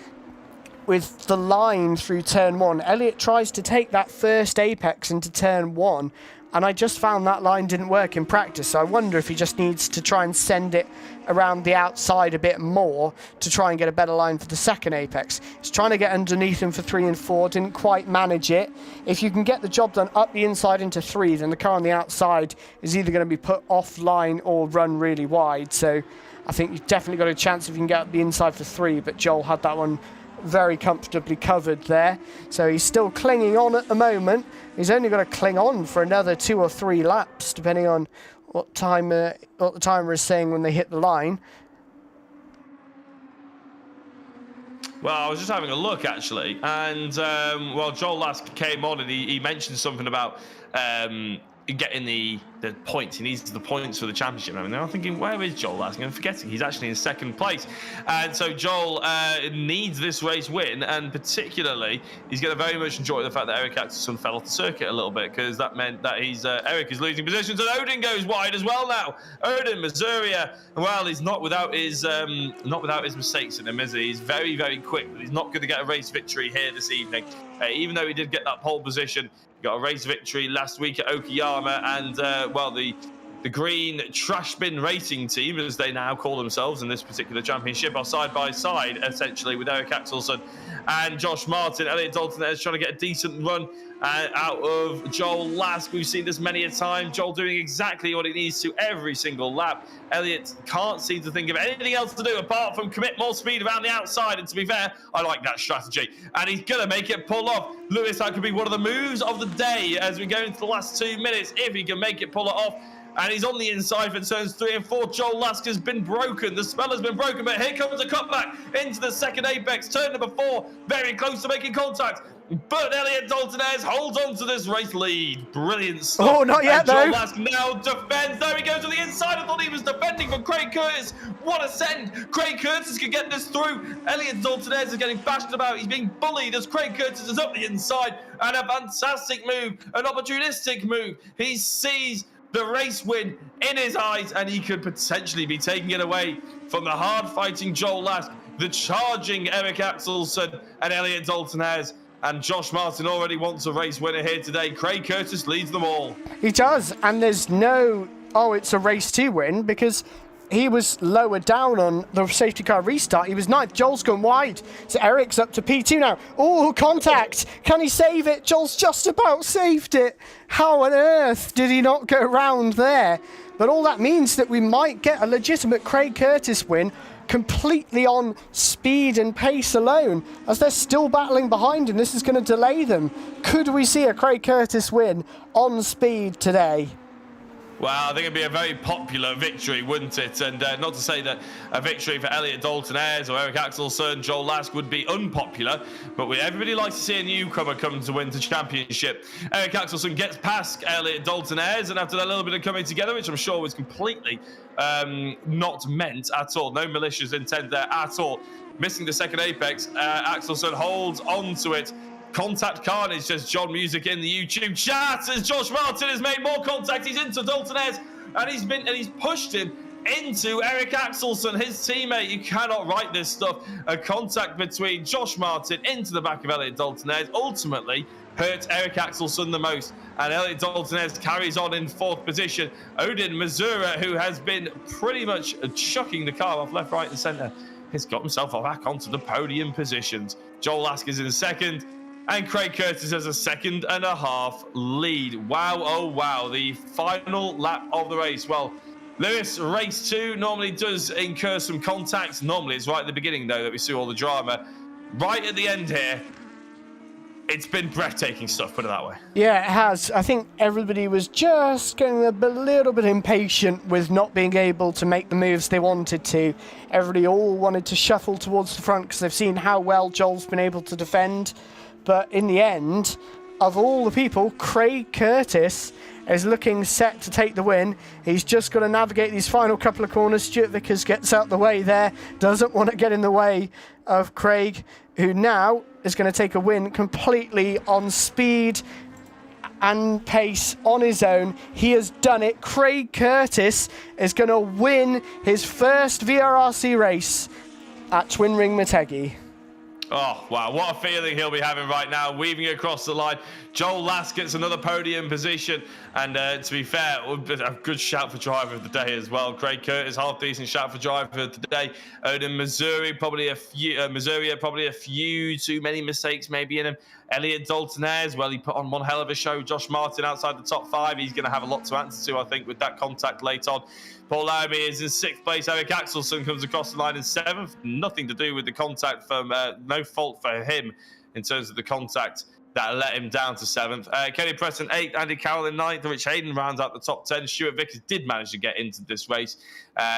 with the line through turn 1. Elliott tries to take that first apex into turn 1, and I just found that line didn't work in practice, so I wonder if he just needs to try and send it around the outside a bit more to try and get a better line for the second apex. He's trying to get underneath him for 3 and 4, didn't quite manage it. If you can get the job done up the inside into 3, then the car on the outside is either going to be put offline or run really wide, so I think you've definitely got a chance if you can get up the inside for 3, but Joel had that one very comfortably covered there. So he's still clinging on at the moment. He's only got to cling on for another 2 or 3 laps, depending on what the timer is saying when they hit the line. Well, I was just having a look, actually, and, Joel Lask came on and he mentioned something about getting the points. He needs the points for the championship. I mean, I'm thinking, where is Joel Lask? I'm forgetting he's actually in 2nd place. And so Joel needs this race win, and particularly he's going to very much enjoy the fact that Eric Axelson fell off the circuit a little bit, because that meant that Eric is losing positions, and Odin goes wide as well now. Odin Missouri, well, he's not without his mistakes in him, is he? He's very, very quick, but he's not going to get a race victory here this evening. Even though he did get that pole position, got a race victory last week at Okayama, and the green trash bin racing team, as they now call themselves in this particular championship, are side by side essentially with Eric Axelson and Josh Martin. Elliott Dalton is trying to get a decent run out of Joel Lask. We've seen this many a time. Joel doing exactly what he needs to every single lap. Elliott can't seem to think of anything else to do apart from commit more speed around the outside. And to be fair, I like that strategy. And he's going to make it pull off. Lewis, that could be one of the moves of the day as we go into the last 2 minutes, if he can make it pull it off. And he's on the inside for turns 3 and 4. Joel Lask has been broken. The spell has been broken, but here comes a cutback into the second apex. Turn number 4, very close to making contact. But Elliott Dalton holds on to this race lead. Brilliant stuff. Oh, not yet, Joel though. Lask now defends. There he goes to the inside. I thought he was defending from Craig Curtis. What a send. Craig Curtis can get this through. Elliott Dalton is getting bashed about. He's being bullied as Craig Curtis is up the inside. And a fantastic move, an opportunistic move. He sees the race win in his eyes, and he could potentially be taking it away from the hard-fighting Joel Lask. the charging Eric Axelson and Elliot Dalton-Ayres. And Josh Martin already wants a race winner here today. Craig Curtis leads them all. He does, and there's no, it's a race to win, because he was lower down on the safety car restart. He was ninth. Joel's gone wide. So Eric's up to P2 now. Oh, contact. Can he save it? Joel's just about saved it. How on earth did he not go round there? But all that means that we might get a legitimate Craig Curtis win completely on speed and pace alone, as they're still battling behind him. This is going to delay them. Could we see a Craig Curtis win on speed today? Well, I think it'd be a very popular victory, wouldn't it? And not to say that a victory for Elliot Dalton-Ayres or Eric Axelson, Joel Lask would be unpopular, but everybody likes to see a newcomer come to win the championship. Eric Axelson gets past Elliot Dalton-Ayres, and after that little bit of coming together, which I'm sure was completely not meant at all, no malicious intent there at all, missing the second apex, Axelson holds on to it. Contact carnage, says John Music in the YouTube chat, as Josh Martin has made more contact. He's into Dalton-Ayres, and he's pushed him into Eric Axelson, his teammate. You cannot write this stuff. A contact between Josh Martin into the back of Elliot Dalton-Ayres ultimately hurt Eric Axelson the most, and Elliot Dalton-Ayres carries on in fourth position. Odin Mazura, who has been pretty much chucking the car off left, right and centre, has got himself back onto the podium positions. Joel Lask is in second, and Craig Curtis has a 2.5 second lead. Wow, oh wow, the final lap of the race. Well, Lewis, race 2 normally does incur some contacts. Normally it's right at the beginning, though, that we see all the drama. Right at the end here, it's been breathtaking stuff, put it that way. Yeah, it has. I think everybody was just getting a little bit impatient with not being able to make the moves they wanted to. Everybody all wanted to shuffle towards the front because they've seen how well Joel's been able to defend. But in the end, of all the people, Craig Curtis is looking set to take the win. He's just got to navigate these final couple of corners. Stuart Vickers gets out the way there, doesn't want to get in the way of Craig, who now is going to take a win completely on speed and pace on his own. He has done it. Craig Curtis is going to win his first VRRC race at Twin Ring Motegi. Oh, wow. What a feeling he'll be having right now, weaving across the line. Joel Lask gets another podium position. And to be fair, a good shout for driver of the day as well. Craig Curtis, half-decent shout for driver of the day. Odin Missouri, probably a few too many mistakes maybe in him. Elliot Dalton-Ayres, well, he put on one hell of a show. Josh Martin outside the top 5. He's going to have a lot to answer to, I think, with that contact late on. Paul Laramie is in 6th place. Eric Axelson comes across the line in 7th. Nothing to do with the contact from, no fault for him in terms of the contact that let him down to 7th. Kenny Preston 8th, Andy Carroll in 9th, Rich Hayden rounds out the top 10. Stuart Vickers did manage to get into this race.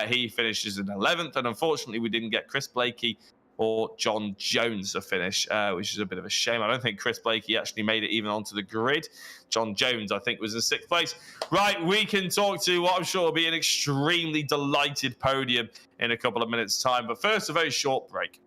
He finishes in 11th, and unfortunately we didn't get Chris Blakey or John Jones a finish, which is a bit of a shame. I don't think Chris Blakey actually made it even onto the grid. John Jones, I think, was in 6th place. Right, we can talk to what I'm sure will be an extremely delighted podium in a couple of minutes' time. But first, a very short break.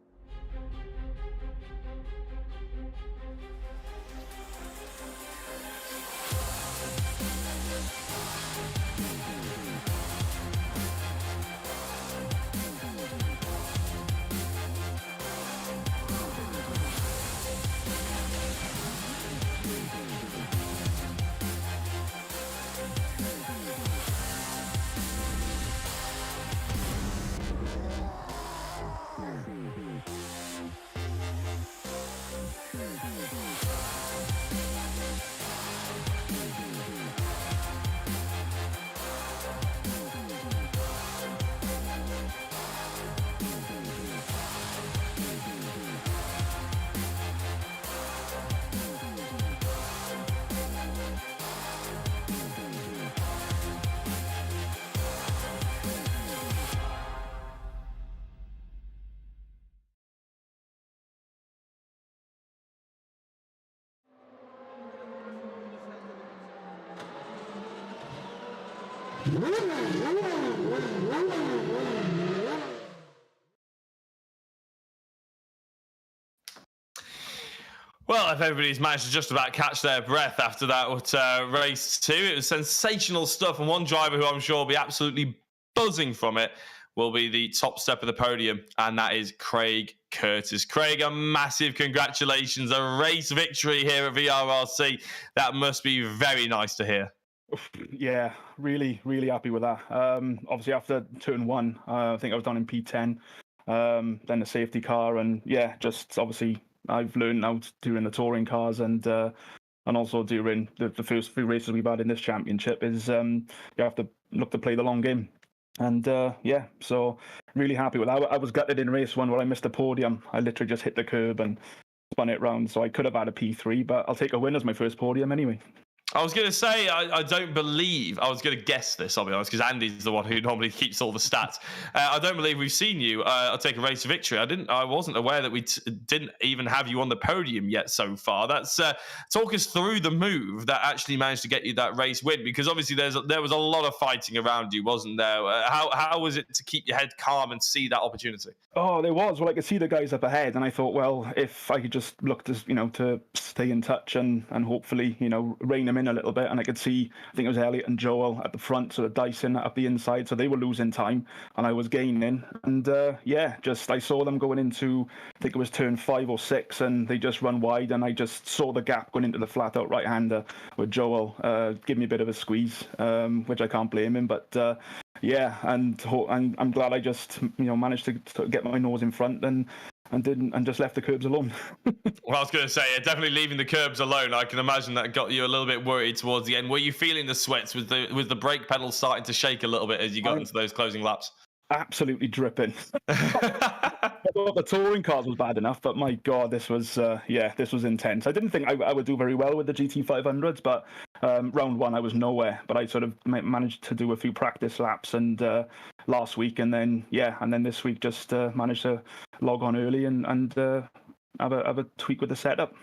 Well, if everybody's managed to just about catch their breath after that race 2, it was sensational stuff. And one driver who I'm sure will be absolutely buzzing from it will be the top step of the podium, and that is Craig Curtis. Craig, a massive congratulations, a race victory here at VRRC. That must be very nice to hear. Yeah, really, really happy with that. Obviously, after turn one, I think I was down in P10, then the safety car, and yeah, just obviously I've learned now during the touring cars and also during the first few races we've had in this championship is you have to look to play the long game. And yeah, so really happy with that. I was gutted in race one where I missed the podium. I literally just hit the curb and spun it round, so I could have had a P3, but I'll take a win as my first podium anyway. I was going to say, I don't believe, I was going to guess this, I'll be honest, because Andy's the one who normally keeps all the stats. I don't believe we've seen you take a race victory. I wasn't aware that we didn't even have you on the podium yet so far. That's talk us through the move that actually managed to get you that race win, because obviously there was a lot of fighting around you, wasn't there? How was it to keep your head calm and see that opportunity? Oh, there was. Well, I could see the guys up ahead, and I thought, well, if I could just look to, to stay in touch and hopefully, rein them in a little bit. And I could see, I think it was Elliot and Joel at the front, sort of dicing up the inside, so they were losing time, and I was gaining. And yeah, just I saw them going into, I think it was turn 5 or 6, and they just run wide, and I just saw the gap going into the flat out right hander with Joel give me a bit of a squeeze, which I can't blame him, but. Yeah, and I'm glad I just managed to get my nose in front and just left the curbs alone. Well, I was going to say, definitely leaving the curbs alone. I can imagine that got you a little bit worried towards the end. Were you feeling the sweats? Was the brake pedal starting to shake a little bit as you got into those closing laps? Absolutely dripping. I thought the touring cars was bad enough, but my God, this was intense. I didn't think I would do very well with the GT500s, but round one I was nowhere. But I sort of managed to do a few practice laps and last week, and then this week just managed to log on early and have a tweak with the setup.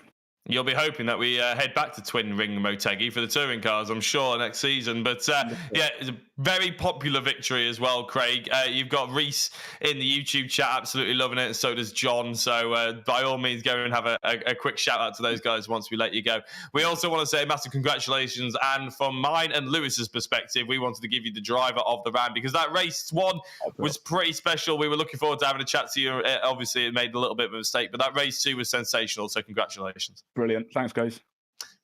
You'll be hoping that we head back to Twin Ring Motegi for the touring cars, I'm sure, next season. But yeah, it's a very popular victory as well, Craig. You've got Reese in the YouTube chat absolutely loving it, and so does John. So by all means, go and have a quick shout out to those guys once we let you go. We also want to say massive congratulations. And from mine and Lewis's perspective, we wanted to give you the driver of the round, because that race one was pretty special. We were looking forward to having a chat to you. Obviously, it made a little bit of a mistake, but that race two was sensational. So congratulations. Brilliant. Thanks, guys.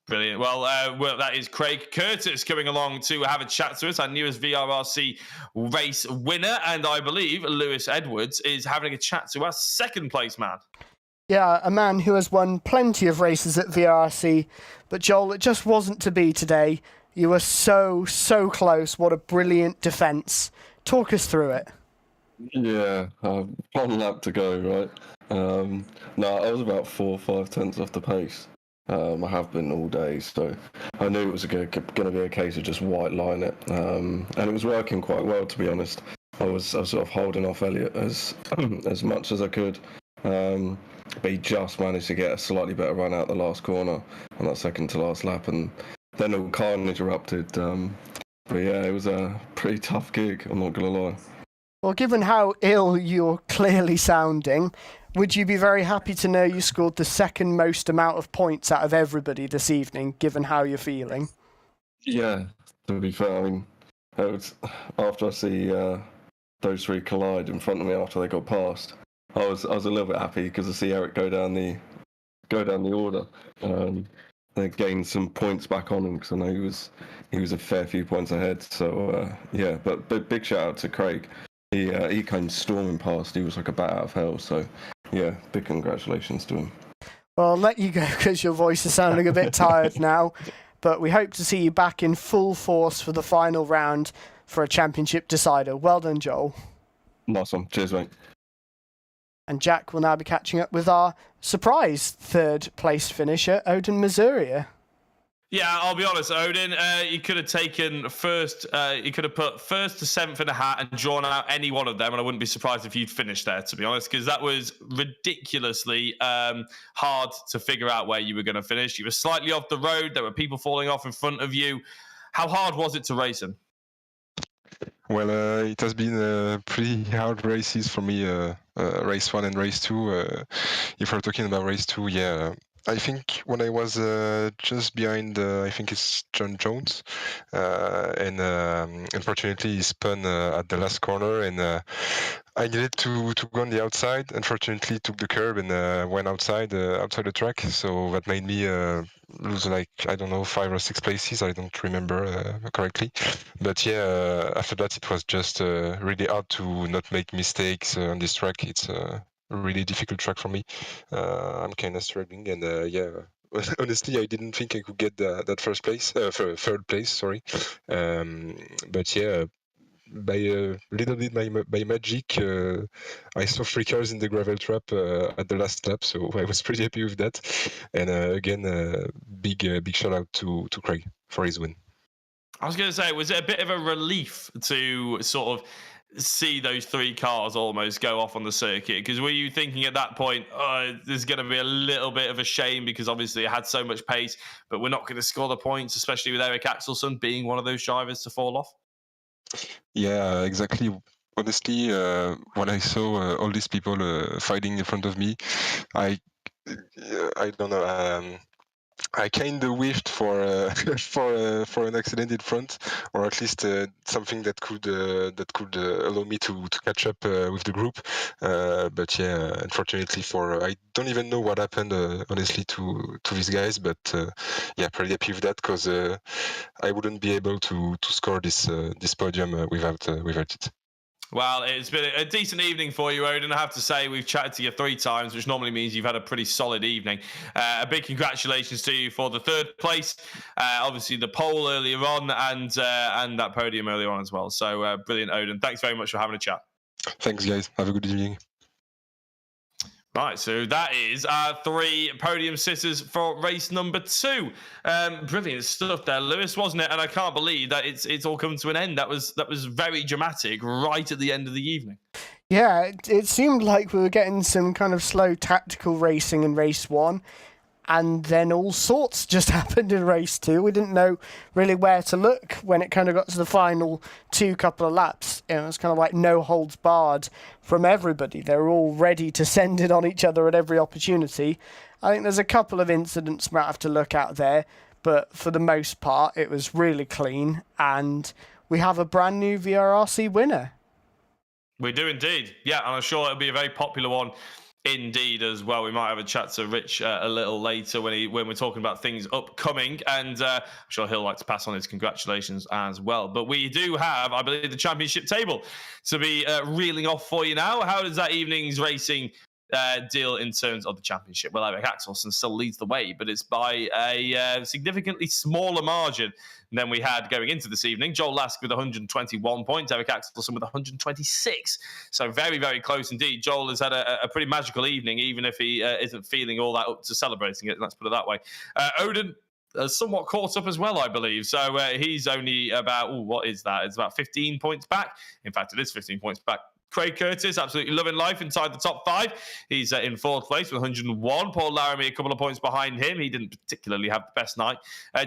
Brilliant. Well, that is Craig Curtis coming along to have a chat to us, our newest VRRC race winner. And I believe Lewis Edwards is having a chat to our second place man. Yeah, a man who has won plenty of races at VRRC. But Joel, it just wasn't to be today. You were so close. What a brilliant defence. Talk us through it. Yeah, 1 lap to go, right? No, I was about 4 or 5 tenths off the pace. I have been all day, so I knew it was going to be a case of just white line it, and it was working quite well, to be honest. I was sort of holding off Elliot as much as I could, but he just managed to get a slightly better run out the last corner on that second to last lap, and then the carnage erupted. But yeah, it was a pretty tough gig, I'm not going to lie. Well, given how ill you're clearly sounding, would you be very happy to know you scored the second most amount of points out of everybody this evening, given how you're feeling? Yeah, to be fair, I mean, after I see those three collide in front of me after they got past, I was a little bit happy because I see Eric go down the order. They gained some points back on him because I know he was a fair few points ahead. So yeah, but big shout out to Craig. He came storming past. He was like a bat out of hell. So yeah, big congratulations to him. Well, I'll let you go because your voice is sounding a bit tired now. But we hope to see you back in full force for the final round for a championship decider. Well done, Joel. Nice one. Cheers, mate. And Jack will now be catching up with our surprise third place finisher, Odin Missouri. Yeah, I'll be honest, Odin, you could have taken first, you could have put first to seventh in a hat and drawn out any one of them, and I wouldn't be surprised if you'd finished there, to be honest, because that was ridiculously hard to figure out where you were going to finish. You were slightly off the road. There were people falling off in front of you. How hard was it to race him? Well, it has been pretty hard races for me, race one and race two. If we're talking about race two, yeah, I think when I was just behind, I think it's John Jones, and unfortunately he spun at the last corner, and I needed to go on the outside. Unfortunately, took the curb and went outside the track, so that made me lose like, I don't know, 5 or 6 places. I don't remember correctly, but yeah, after that it was just really hard to not make mistakes on this track. It's a really difficult track for me. I'm kind of struggling, and yeah, honestly, I didn't think I could get that first place, third place, sorry. But yeah, by a little bit by magic, I saw 3 cars in the gravel trap at the last lap, so I was pretty happy with that. And again, big shout out to Craig for his win. I was going to say, was it a bit of a relief to sort of see those 3 cars almost go off on the circuit? Because were you thinking at that point, oh, there's going to be a little bit of a shame because obviously it had so much pace, but we're not going to score the points, especially with Eric Axelsson being one of those drivers to fall off? Yeah, exactly. Honestly, when I saw all these people fighting in front of me, I don't know. I kind of wished for for an accident in front, or at least something that could allow me to catch up with the group. But yeah, unfortunately, I don't even know what happened honestly to these guys. But yeah, pretty happy with that because I wouldn't be able to score this podium without it. Well, it's been a decent evening for you, Odin. I have to say, we've chatted to you 3 times, which normally means you've had a pretty solid evening. A big congratulations to you for the 3rd place, obviously the pole earlier on, and that podium earlier on as well. So brilliant, Odin. Thanks very much for having a chat. Thanks, guys. Have a good evening. Right, so that is our 3 podium sitters for race number 2. Brilliant stuff there, Lewis, wasn't it? And I can't believe that it's all come to an end. That was very dramatic right at the end of the evening. Yeah, it seemed like we were getting some kind of slow tactical racing in race 1. And then all sorts just happened in race 2. We didn't know really where to look when it kind of got to the final 2 couple of laps. It was kind of like no holds barred from everybody. They were all ready to send it on each other at every opportunity. I think there's a couple of incidents we might have to look at there, but for the most part, it was really clean. And we have a brand new VRRC winner. We do indeed. Yeah, and I'm sure it'll be a very popular one. Indeed, as well. We might have a chat to Rich a little later when we're talking about things upcoming, and I'm sure he'll like to pass on his congratulations as well. But we do have, I believe, the championship table to be reeling off for you now. How does that evening's racing deal in terms of the championship? Well, Eric Axelsson still leads the way, but it's by a significantly smaller margin than we had going into this evening. Joel Lask with 121 points, Eric Axelsson with 126. So very, very close indeed. Joel has had a pretty magical evening, even if he isn't feeling all that up to celebrating it. Let's put it that way. Odin somewhat caught up as well, I believe. So he's only about, what is that? It's about 15 points back. In fact, it is 15 points back. Craig Curtis, absolutely loving life inside the top 5. He's in 4th place with 101. Paul Laramie, a couple of points behind him. He didn't particularly have the best night.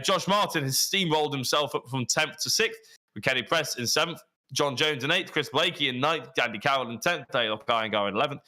Josh Martin has steamrolled himself up from 10th to 6th, with Kenny Press in 7th, John Jones in 8th, Chris Blakey in 9th, Andy Carroll in 10th, Taylor Kyangar in 11th,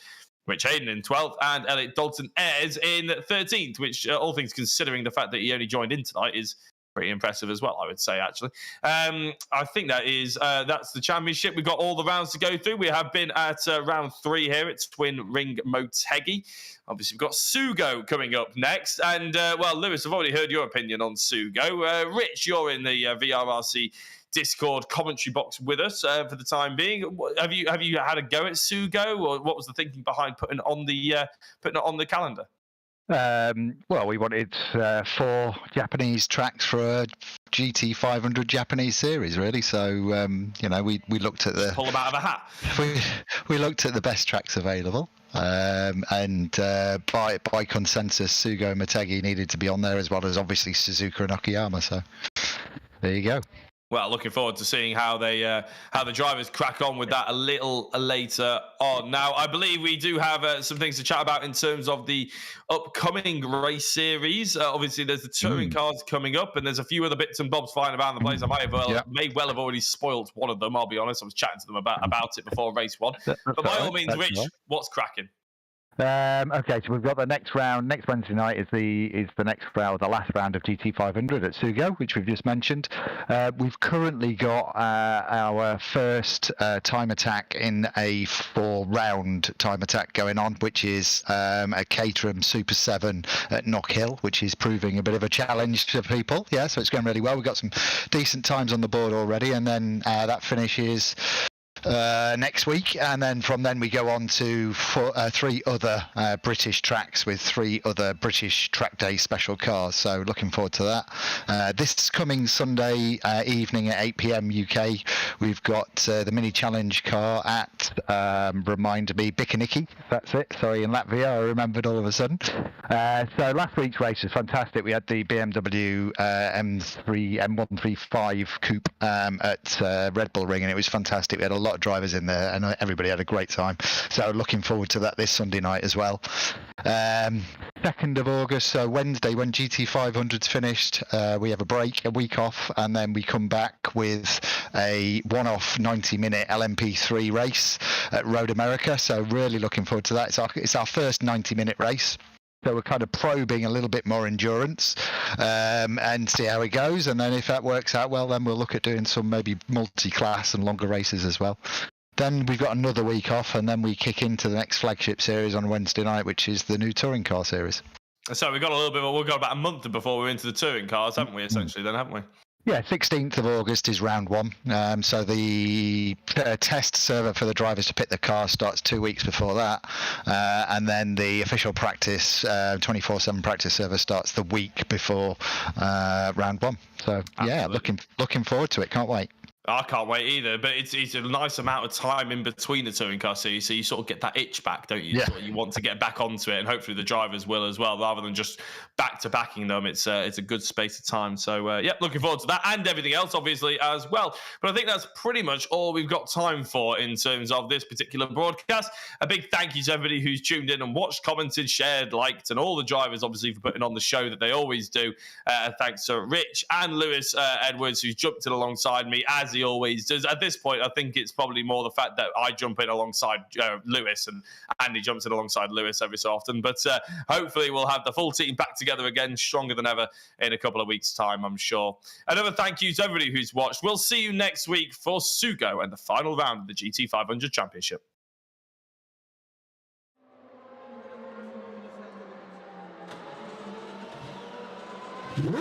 Rich Hayden in 12th, and Elliot Dalton Ayres in 13th, which, all things considering the fact that he only joined in tonight, is pretty impressive as well, I would say, actually. I think that's the championship. We've got all the rounds to go through. We have been at round 3 here. It's Twin Ring Motegi. Obviously, we've got Sugo coming up next. And, well, Lewis, I've already heard your opinion on Sugo. Rich, you're in the VRRC Discord commentary box with us for the time being. Have you had a go at Sugo, or what was the thinking behind putting it on the calendar? Well, we wanted 4 Japanese tracks for a GT500 Japanese series, really. So, we looked at pull them out of a hat. We looked at the best tracks available, and by consensus, Sugo and Motegi needed to be on there, as well as obviously Suzuka and Okayama. So, there you go. Well, looking forward to seeing how the drivers crack on with that a little later on. Now, I believe we do have some things to chat about in terms of the upcoming race series. Obviously, there's the touring cars coming up, and there's a few other bits and bobs flying around the place. I may well have already spoiled one of them, I'll be honest. I was chatting to them about it before race 1. But by all means, Rich, what's cracking? Okay, so we've got the next round. Next Wednesday night is the next round, the last round of GT500 at Sugo, which we've just mentioned. We've currently got our first time attack in a 4-round time attack going on, which is a Caterham Super 7 at Knock Hill, which is proving a bit of a challenge to people. Yeah, so it's going really well. We've got some decent times on the board already, and then that finishes next week, and then from then we go on to 3 other British tracks with 3 other British track day special cars, so looking forward to that. This coming Sunday evening at 8 p.m. UK, we've got the mini challenge car at remind me, Bikaniki, that's it, sorry, in Latvia, I remembered all of a sudden. So last week's race was fantastic. We had the BMW M135 coupe at Red Bull Ring, and it was fantastic. We had a lot of drivers in there, and everybody had a great time. So looking forward to that this Sunday night as well. 2nd of August, so Wednesday, when GT500's finished, we have a break, a week off, and then we come back with a one-off 90-minute LMP3 race at Road America. So really looking forward to that. It's our first 90-minute race. So we're kind of probing a little bit more endurance and see how it goes. And then if that works out well, then we'll look at doing some maybe multi-class and longer races as well. Then we've got another week off, and then we kick into the next flagship series on Wednesday night, which is the new touring car series. So we've got about a month before we're into the touring cars, haven't we, essentially, then, haven't we? Yeah, 16th of August is round 1. So the test server for the drivers to pick the car starts 2 weeks before that. And then the official practice, 24/7 practice server starts the week before round 1. So, yeah, looking forward to it. Can't wait. I can't wait either, but it's a nice amount of time in between the touring car series, so you sort of get that itch back, don't you? Yeah. You want to get back onto it, and hopefully the drivers will as well, rather than just back-to-backing them. It's a good space of time. So, yeah, looking forward to that, and everything else, obviously, as well. But I think that's pretty much all we've got time for in terms of this particular broadcast. A big thank you to everybody who's tuned in and watched, commented, shared, liked, and all the drivers, obviously, for putting on the show that they always do. Thanks to Rich and Lewis Edwards, who's jumped in alongside me, as he always does. At this point, I think it's probably more the fact that I jump in alongside Lewis, and Andy jumps in alongside Lewis every so often. But hopefully we'll have the full team back together again, stronger than ever, in a couple of weeks' time, I'm sure. Another thank you to everybody who's watched. We'll see you next week for Sugo and the final round of the GT500 Championship. Woo!